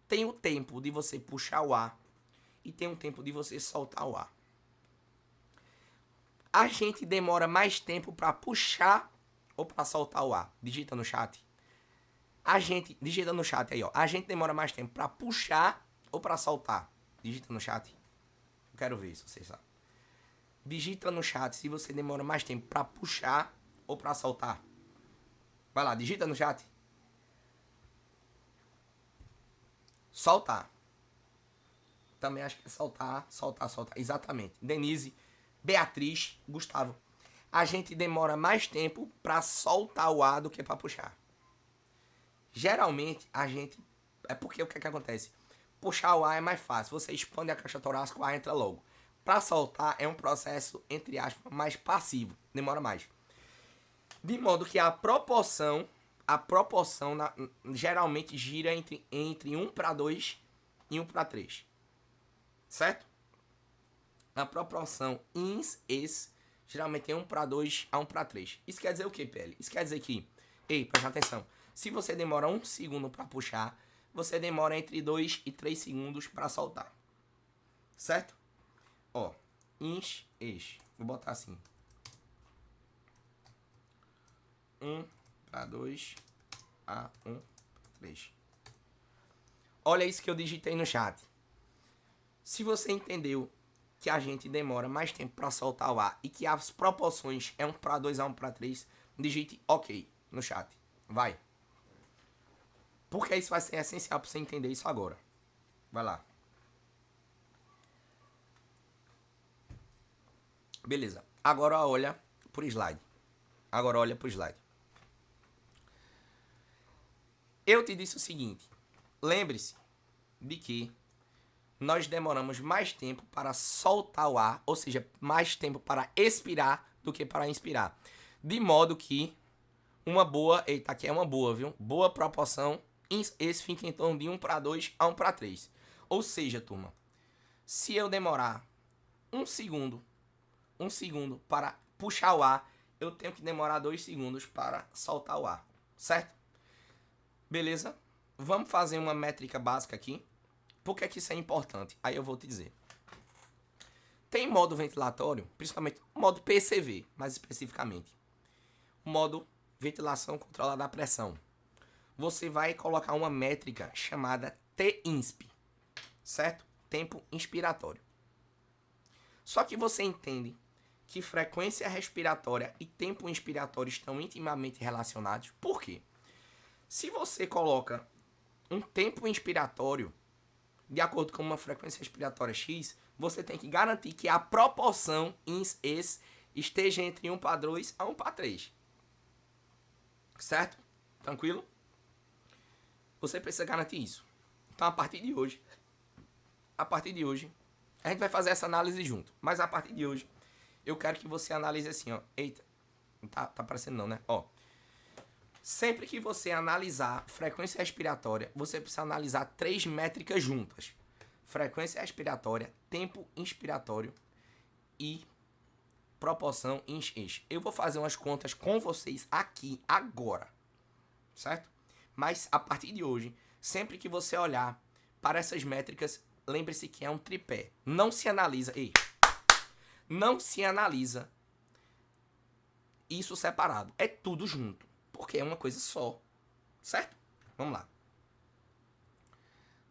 tem o tempo de você puxar o ar e tem um tempo de você soltar o ar. A gente demora mais tempo para puxar ou para soltar o ar? Digita no chat. Digita no chat aí, ó. A gente demora mais tempo para puxar ou para soltar? Digita no chat. Eu quero ver se vocês sabem. Digita no chat se você demora mais tempo para puxar ou para soltar. Vai lá, digita no chat. Soltar. Também acho que é soltar. Exatamente. Denise, Beatriz, Gustavo. A gente demora mais tempo para soltar o ar do que para puxar. Geralmente, a gente... É porque o que acontece? Puxar o ar é mais fácil. Você expande a caixa torácica, o ar entra logo. Para soltar é um processo, entre aspas, mais passivo. Demora mais. De modo que a proporção geralmente gira entre 1 para 2 e 1 para 3. Certo? A proporção ins geralmente é 1 para 2 a 1 para 3. Isso quer dizer o que, PL? Isso quer dizer que... Ei, presta atenção. Se você demora 1 segundo para puxar, você demora entre 2 e 3 segundos para soltar. Certo? Ó, ins, ex. Vou botar assim. 1 para 2 a 1 para 3. Olha isso que eu digitei no chat. Se você entendeu que a gente demora mais tempo para soltar o ar e que as proporções é 1 para 2 a 1 para 3, digite OK no chat. Vai. Porque isso vai ser essencial para você entender isso agora. Vai lá. Beleza. Agora olha por slide. Eu te disse o seguinte. Lembre-se de que nós demoramos mais tempo para soltar o ar, ou seja, mais tempo para expirar do que para inspirar. De modo que uma boa, eita, aqui é uma boa, viu? Boa proporção, esse fica em torno de 1 para 2 a 1 para 3. Ou seja, turma, se eu demorar um segundo para puxar o ar, eu tenho que demorar 2 segundos para soltar o ar, certo? Beleza? Vamos fazer uma métrica básica aqui. Por que isso é importante? Aí eu vou te dizer. Tem modo ventilatório, principalmente o modo PCV, mais especificamente. O modo ventilação controlada da pressão. Você vai colocar uma métrica chamada T-INSP, certo? Tempo inspiratório. Só que você entende que frequência respiratória e tempo inspiratório estão intimamente relacionados. Por quê? Se você coloca um tempo inspiratório de acordo com uma frequência respiratória X, você tem que garantir que a proporção INS-ES esteja entre 1 para 2 a 1 para 3. Certo? Tranquilo? Você precisa garantir isso. Então, a partir de hoje, a gente vai fazer essa análise junto. Mas a partir de hoje, eu quero que você analise assim, ó. Eita, não tá aparecendo não, né? Ó. Sempre que você analisar frequência respiratória, você precisa analisar 3 métricas juntas. Frequência respiratória, tempo inspiratório e proporção INS-ES. Eu vou fazer umas contas com vocês aqui, agora. Certo? Mas a partir de hoje, sempre que você olhar para essas métricas, lembre-se que é um tripé. Não se analisa isso separado. É tudo junto. Porque é uma coisa só. Certo? Vamos lá.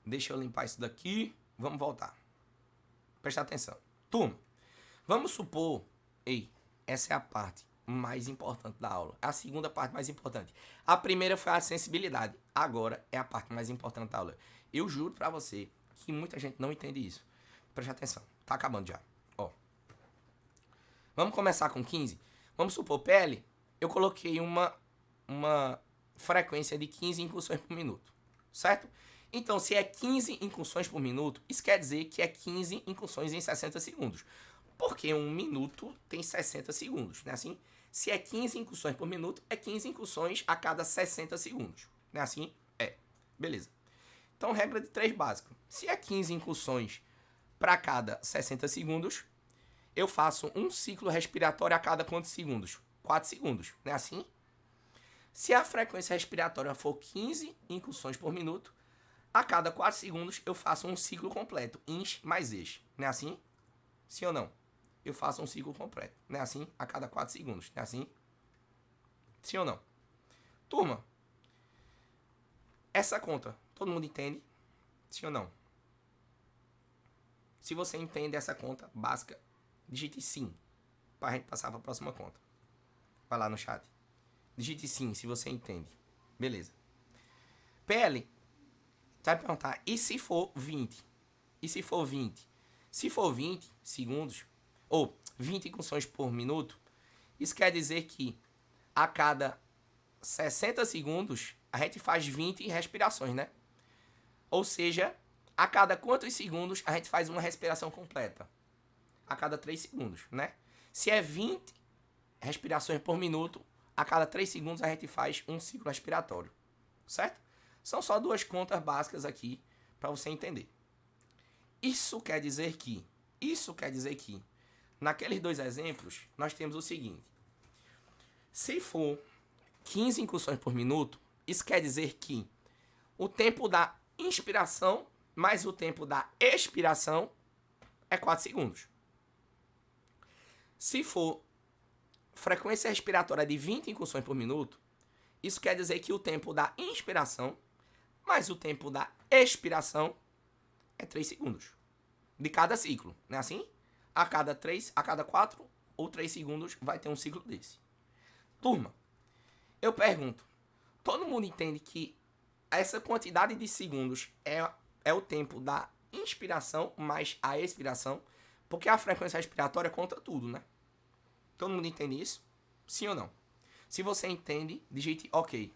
Deixa eu limpar isso daqui. Vamos voltar. Presta atenção. Turma, vamos supor... essa é a parte mais importante da aula. A segunda parte mais importante. A primeira foi a sensibilidade. Agora é a parte mais importante da aula. Eu juro pra você que muita gente não entende isso. Presta atenção. Tá acabando já. Ó. Vamos começar com 15? Vamos supor, PL, eu coloquei uma frequência de 15 incursões por minuto. Certo? Então, se é 15 incursões por minuto, isso quer dizer que é 15 incursões em 60 segundos. Porque 1 minuto tem 60 segundos, não é assim? Se é 15 incursões por minuto, é 15 incursões a cada 60 segundos. Não é assim? É. Beleza. Então, regra de 3 básica. Se é 15 incursões para cada 60 segundos, eu faço um ciclo respiratório a cada quantos segundos? 4 segundos, não é assim? Se a frequência respiratória for 15 incursões por minuto, a cada 4 segundos eu faço um ciclo completo, INS mais ES, não é assim? Sim ou não? Eu faço um ciclo completo, não é assim? A cada 4 segundos, não é assim? Sim ou não? Turma, essa conta, todo mundo entende? Sim ou não? Se você entende essa conta básica, digite sim, para a gente passar para a próxima conta. Vai lá no chat. Digite sim, se você entende. Beleza. PL, vai perguntar, e se for 20? E se for 20? Se for 20 segundos, ou 20 incursões por minuto, isso quer dizer que a cada 60 segundos, a gente faz 20 respirações, né? Ou seja, a cada quantos segundos a gente faz uma respiração completa? A cada 3 segundos, né? Se é 20 respirações por minuto, a cada 3 segundos a gente faz um ciclo respiratório, certo? São só 2 contas básicas aqui para você entender. Isso quer dizer que, naqueles 2 exemplos, nós temos o seguinte. Se for 15 incursões por minuto, isso quer dizer que o tempo da inspiração mais o tempo da expiração é 4 segundos. Se for frequência respiratória de 20 incursões por minuto, isso quer dizer que o tempo da inspiração mais o tempo da expiração é 3 segundos. De cada ciclo, não é assim? A cada 4 ou 3 segundos vai ter um ciclo desse. Turma, eu pergunto, todo mundo entende que essa quantidade de segundos é o tempo da inspiração mais a expiração? Porque a frequência respiratória conta tudo, né? Todo mundo entende isso? Sim ou não? Se você entende, digite OK.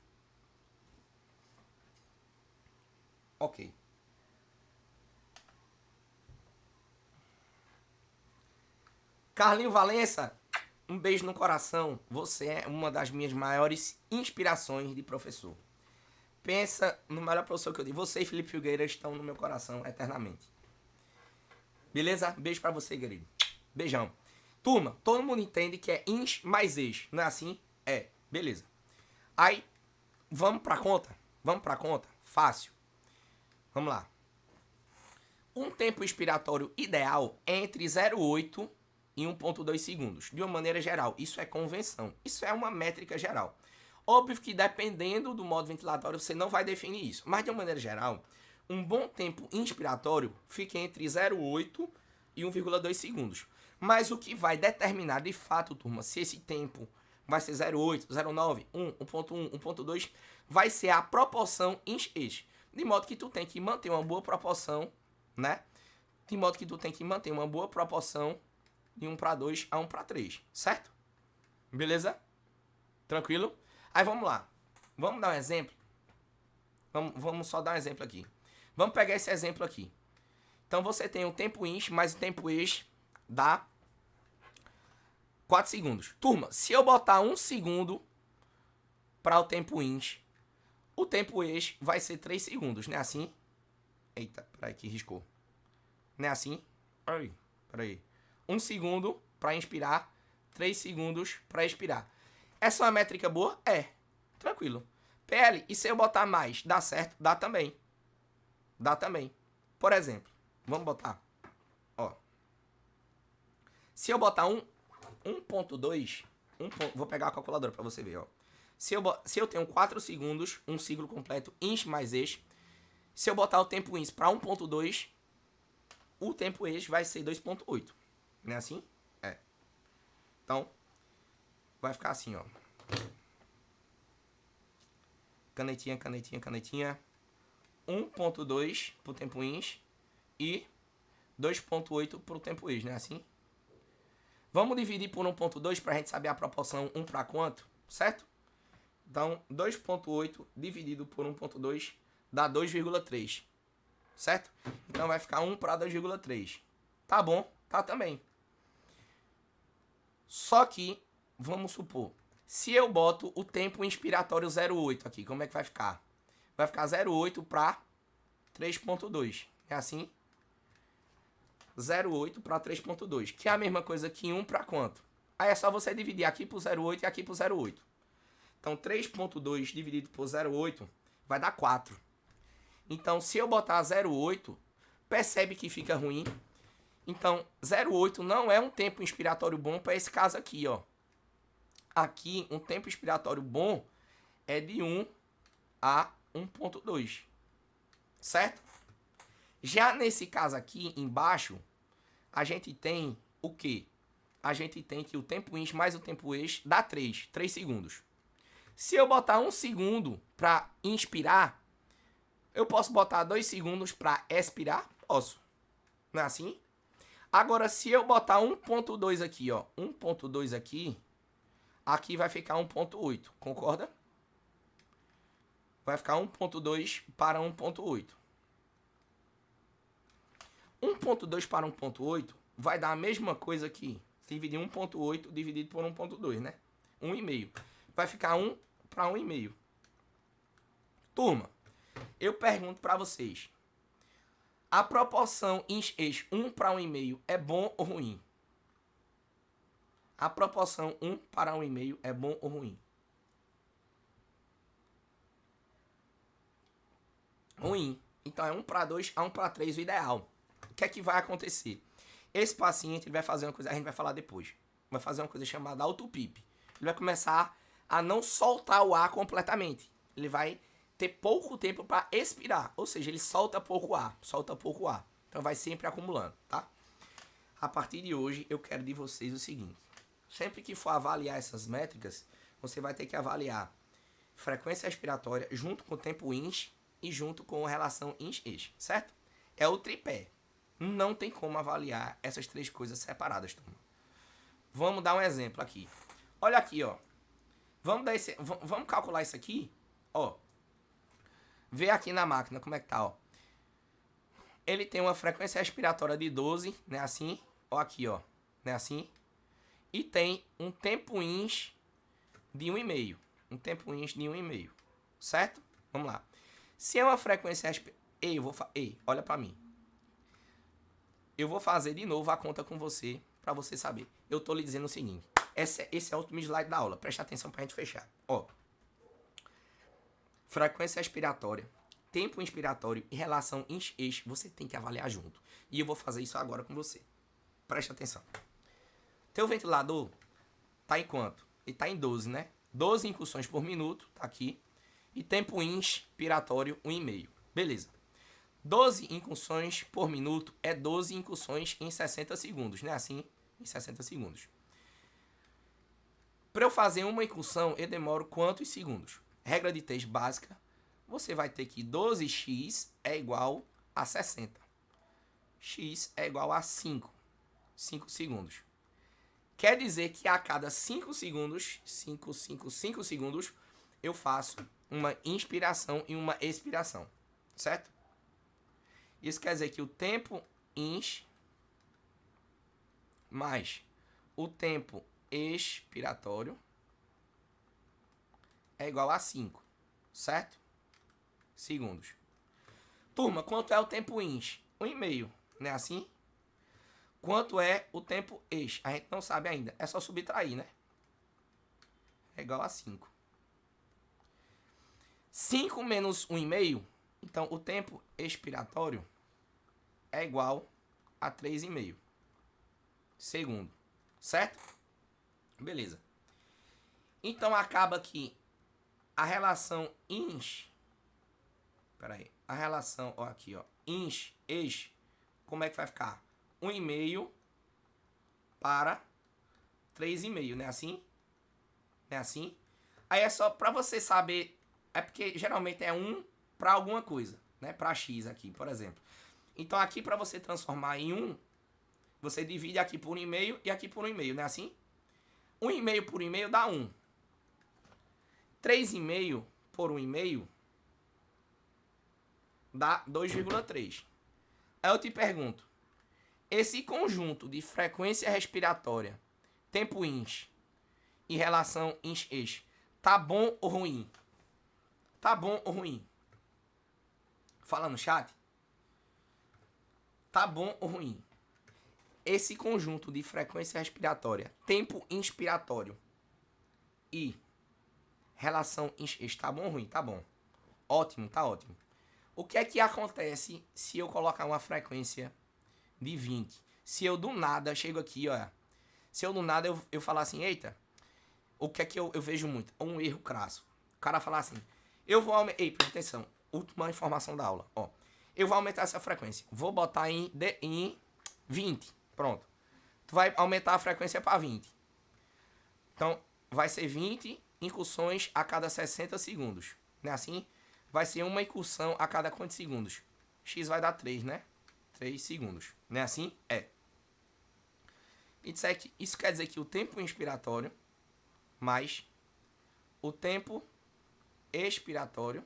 OK. Carlinho Valença, um beijo no coração. Você é uma das minhas maiores inspirações de professor. Pensa no melhor professor que eu dei. Você e Felipe Filgueira estão no meu coração eternamente. Beleza? Beijo pra você, querido. Beijão. Turma, todo mundo entende que é INS mais ES, não é assim? É, beleza. Aí, vamos pra conta? Vamos para a conta? Fácil. Vamos lá. Um tempo expiratório ideal é entre 0,8 e 1,2 segundos. De uma maneira geral, isso é convenção. Isso é uma métrica geral. Óbvio que dependendo do modo ventilatório, você não vai definir isso. Mas de uma maneira geral, um bom tempo inspiratório fica entre 0,8 e 1,2 segundos. Mas o que vai determinar de fato, turma, se esse tempo vai ser 0,8, 0,9, 1, 1,1, 1,2, vai ser a proporção ins-ex. De modo que tu tem que manter uma boa proporção, né? De modo que tu tem que manter uma boa proporção de 1 para 2 a 1 para 3, certo? Beleza? Tranquilo? Aí vamos lá. Vamos dar um exemplo? Vamos só dar um exemplo aqui. Vamos pegar esse exemplo aqui. Então você tem o tempo ins mais o tempo ex dá 4 segundos. Turma, se eu botar 1 segundo para o tempo ins, o tempo ex vai ser 3 segundos, não é assim? Eita, peraí que riscou. Não é assim? Peraí. 1 segundo para inspirar, 3 segundos para expirar. Essa é uma métrica boa? É. Tranquilo. PL, e se eu botar mais? Dá certo? Dá também. Dá também. Por exemplo, vamos botar. Ó. Se eu botar 1.2, vou pegar a calculadora para você ver, ó. Se eu tenho 4 segundos, um ciclo completo, ins mais ex. Se eu botar o tempo ins para 1.2, o tempo ex vai ser 2.8. Não é assim? É. Então, vai ficar assim, ó. Canetinha, canetinha, canetinha. 1.2 pro tempo ins e 2.8 pro tempo ex, não é assim? Vamos dividir por 1.2 para a gente saber a proporção 1 para quanto, certo? Então, 2.8 dividido por 1.2 dá 2,3, certo? Então vai ficar 1 para 2,3. Tá bom? Tá também. Só que, vamos supor, se eu boto o tempo inspiratório 0,8 aqui, como é que vai ficar? Vai ficar 0,8 para 3,2. É assim? 0,8 para 3,2. Que é a mesma coisa que 1 para quanto? Aí é só você dividir aqui por 0,8 e aqui por 0,8. Então, 3,2 dividido por 0,8 vai dar 4. Então, se eu botar 0,8, percebe que fica ruim. Então, 0,8 não é um tempo inspiratório bom para esse caso aqui, ó. Aqui, um tempo inspiratório bom é de 1 a 1.2, certo? Já nesse caso aqui, embaixo, a gente tem o quê? A gente tem que o tempo ins mais o tempo ex dá 3 segundos. Se eu botar 1 segundo para inspirar, eu posso botar 2 segundos para expirar? Posso. Não é assim? Agora, se eu botar 1.2 aqui, ó, 1.2 aqui, aqui vai ficar 1.8, concorda? Vai ficar 1.2 para 1.8. 1.2 para 1.8 vai dar a mesma coisa aqui. Dividir 1.8 dividido por 1.2, né? 1,5. Vai ficar 1 para 1,5. Turma, eu pergunto para vocês. A proporção ins-ex 1 para 1,5 é bom ou ruim? A proporção 1 para 1,5 é bom ou ruim? Ruim. Então é 1 para 2 a 1 para 3 o ideal. O que é que vai acontecer? Esse paciente ele vai fazer uma coisa, a gente vai falar depois. Vai fazer uma coisa chamada autopip. Ele vai começar a não soltar o ar completamente. Ele vai ter pouco tempo para expirar. Ou seja, ele solta pouco ar. Então vai sempre acumulando, tá? A partir de hoje, eu quero de vocês o seguinte. Sempre que for avaliar essas métricas, você vai ter que avaliar frequência respiratória junto com o tempo ins e junto com a relação ins-ex, certo? É o tripé. Não tem como avaliar essas três coisas separadas, turma. Vamos dar um exemplo aqui. Olha aqui, ó. Vamos calcular isso aqui, ó. Vê aqui na máquina como é que tá, ó. Ele tem uma frequência respiratória de 12, né, assim? Ó aqui, ó, né, assim? E tem um tempo ins de 1,5. Um tempo ins de 1,5, certo? Vamos lá. Se é uma frequência respiratória... Ei, olha pra mim. Eu vou fazer de novo a conta com você, pra você saber. Eu tô lhe dizendo o seguinte. Esse é o último slide da aula. Presta atenção pra gente fechar. Ó. frequência respiratória, tempo inspiratório e relação ins-ex, você tem que avaliar junto. E eu vou fazer isso agora com você. Preste atenção. Teu ventilador tá em quanto? Ele tá em 12, né? 12 incursões por minuto, tá aqui. E tempo inspiratório, 1,5. Beleza. 12 incursões por minuto é 12 incursões em 60 segundos, né? Assim, em 60 segundos. Para eu fazer uma incursão, eu demoro quantos segundos? Regra de teste básica, você vai ter que 12x é igual a 60. X é igual a 5 segundos. Quer dizer que a cada 5 segundos, 5 segundos, eu faço uma inspiração e uma expiração, certo? Isso quer dizer que o tempo ins mais o tempo expiratório é igual a 5, certo? Segundos. Turma, quanto é o tempo ins? 1,5, não é assim? Quanto é o tempo ex? A gente não sabe ainda. É só subtrair, né? É igual a 5. 5 menos 1,5. Então, o tempo expiratório é igual a 3,5 segundo. Certo? Beleza. Então, acaba que a relação ins... Peraí. A relação, ó, aqui, ó. Ins, ex, como é que vai ficar? 1,5 para 3,5, não é assim? Não é assim? Aí é só pra você saber, é porque geralmente é 1 para alguma coisa, né? Para x aqui, por exemplo. Então aqui para você transformar em 1, você divide aqui por 1,5 e aqui por 1,5, não é assim? 1,5 por 1,5 dá 1. 3,5 por 1,5 dá 2,3. Aí eu te pergunto, esse conjunto de frequência respiratória, tempo ins e relação ins-ex, tá bom ou ruim? Tá bom ou ruim? Fala no chat. Tá bom ou ruim? Esse conjunto de frequência respiratória, tempo inspiratório e relação ins-ex, tá bom ou ruim? Tá bom. Ótimo, tá ótimo. O que é que acontece se eu colocar uma frequência de 20? Se eu do nada chego aqui, ó. Se eu do nada eu falar assim, eita, o que é que eu vejo muito? Um erro crasso. O cara falar assim, eu vou aumentar. Ei, presta atenção. Última informação da aula, ó. Eu vou aumentar essa frequência. Vou botar em 20. Pronto. Tu vai aumentar a frequência para 20. Então, vai ser 20 incursões a cada 60 segundos. Não é assim? Vai ser uma incursão a cada quantos segundos? X vai dar 3, né? 3 segundos. Não é assim? É. Isso quer dizer que o tempo inspiratório mais o tempo expiratório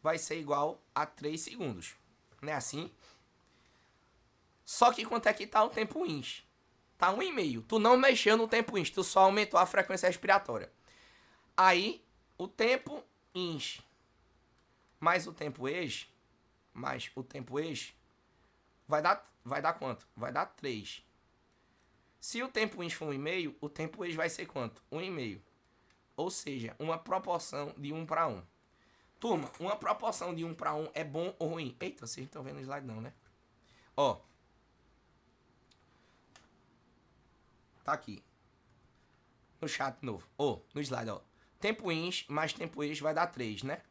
vai ser igual a 3 segundos. Não é assim? Só que quanto é que tá o tempo ins? Tá 1,5. Tu não mexeu no tempo ins, tu só aumentou a frequência respiratória. Aí, o tempo ins mais o tempo ex, vai dar quanto? Vai dar 3. Se o tempo ins for 1,5, o tempo ex vai ser quanto? 1,5. Ou seja, uma proporção de 1 para 1. Turma, uma proporção de 1 para 1 é bom ou ruim? Eita, vocês não estão vendo o slide não, né? Ó. Tá aqui. No chat novo. No slide, ó. Tempo ins mais tempo ex vai dar 3, né?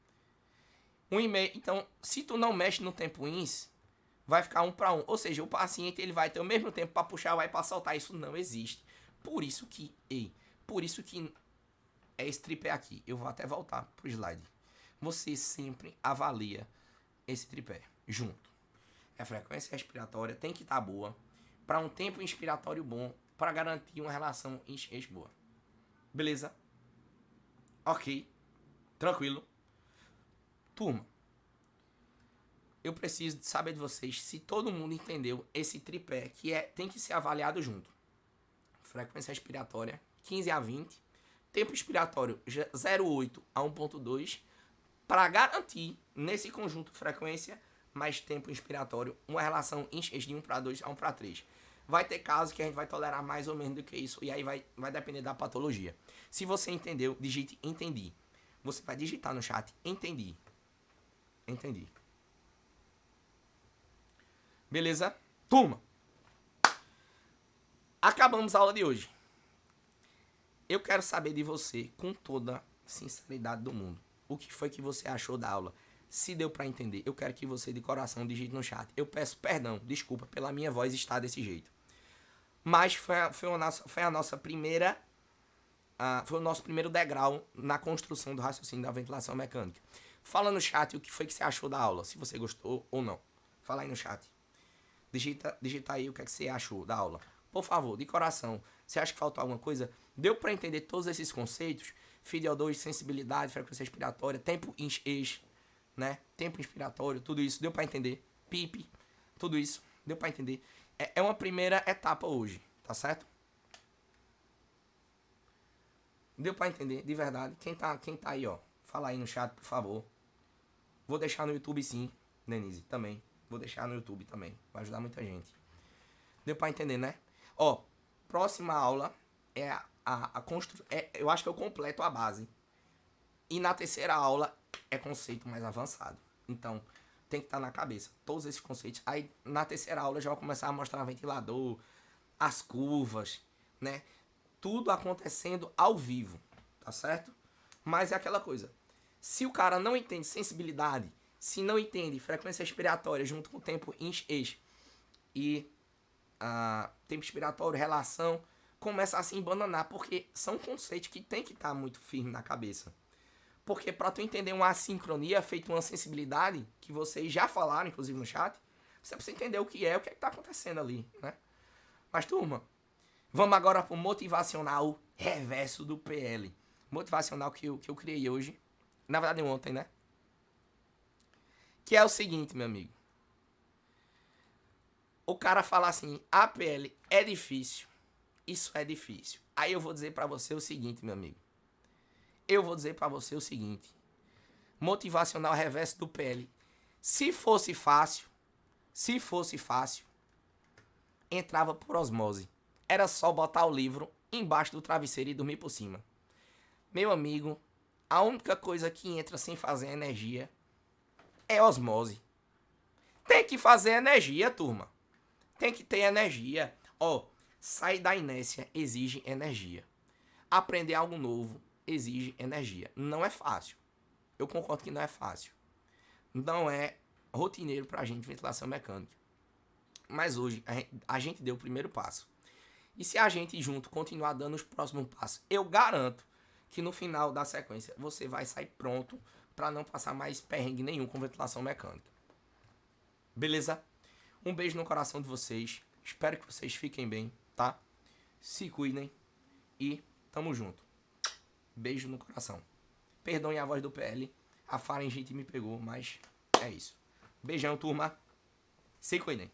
1,5. Então, se tu não mexe no tempo ins, vai ficar 1 para 1. Ou seja, o paciente ele vai ter o mesmo tempo para puxar o ar e para soltar. Isso não existe. Por isso que é esse tripé aqui. Eu vou até voltar pro slide. Você sempre avalia esse tripé junto. A frequência respiratória tem que estar boa para um tempo inspiratório bom, para garantir uma relação ins-ex boa. Beleza? Ok. Tranquilo. Turma, eu preciso saber de vocês se todo mundo entendeu esse tripé que tem que ser avaliado junto. Frequência respiratória 15 a 20, tempo expiratório 0,8 a 1,2, para garantir nesse conjunto frequência mais tempo inspiratório uma relação ins-ex de 1 para 2 a 1 para 3. Vai ter casos que a gente vai tolerar mais ou menos do que isso, e aí vai depender da patologia. Se você entendeu, digite entendi. você vai digitar no chat, entendi. Entendi. Beleza? Turma, acabamos a aula de hoje. Eu quero saber de você, com toda sinceridade do mundo, o que foi que você achou da aula. Se deu pra entender, eu quero que você de coração digite no chat. Eu peço perdão, desculpa pela minha voz estar desse jeito. Mas foi a nossa primeira... foi o nosso primeiro degrau na construção do raciocínio da ventilação mecânica. Fala no chat o que foi que você achou da aula, se você gostou ou não. Fala aí no chat. Digita aí o que é que você achou da aula. Por favor, de coração. Você acha que faltou alguma coisa? Deu para entender todos esses conceitos? FiO2, sensibilidade, frequência respiratória, tempo ex, né? Tempo inspiratório, tudo isso. Deu para entender? PIP, tudo isso. Deu para entender? É uma primeira etapa hoje, tá certo? Deu para entender, de verdade? Quem tá aí, ó? Fala aí no chat, por favor. Vou deixar no YouTube sim, Denise, também. Vou deixar no YouTube também. Vai ajudar muita gente. Deu pra entender, né? Ó, próxima aula é a construção. Eu acho que eu completo a base. E na terceira aula é conceito mais avançado. Então, tem que estar na cabeça. Todos esses conceitos. Aí, na terceira aula, eu já vou começar a mostrar ventilador, as curvas, né? Tudo acontecendo ao vivo, tá certo? Mas é aquela coisa. Se o cara não entende sensibilidade, se não entende frequência respiratória junto com o tempo ex e tempo expiratório, relação, começa a se embananar, porque são conceitos que tem que estar muito firme na cabeça. Porque para tu entender uma assincronia, feita uma sensibilidade, que vocês já falaram, inclusive no chat, você precisa entender o que é está acontecendo ali, né? Mas, turma, vamos agora pro motivacional reverso do PL. Motivacional que eu criei hoje, na verdade ontem, né? Que é o seguinte, meu amigo. O cara fala assim, APL é difícil, isso é difícil. Aí eu vou dizer pra você o seguinte, meu amigo. Eu vou dizer pra você o seguinte. Motivacional reverso do PL. Se fosse fácil, entrava por osmose. Era só botar o livro embaixo do travesseiro e dormir por cima. Meu amigo, a única coisa que entra sem fazer energia é osmose. Tem que fazer energia, turma. Tem que ter energia. Ó, sair da inércia exige energia. Aprender algo novo exige energia. Não é fácil. Eu concordo que não é fácil. Não é rotineiro pra gente ventilação mecânica. Mas hoje a gente deu o primeiro passo. E se a gente junto continuar dando os próximos passos, eu garanto que no final da sequência você vai sair pronto para não passar mais perrengue nenhum com ventilação mecânica. Beleza? Um beijo no coração de vocês. Espero que vocês fiquem bem, tá? Se cuidem e tamo junto. Beijo no coração. Perdoem a voz do PL. A faringite me pegou, mas é isso. Beijão, turma. Se cuidem.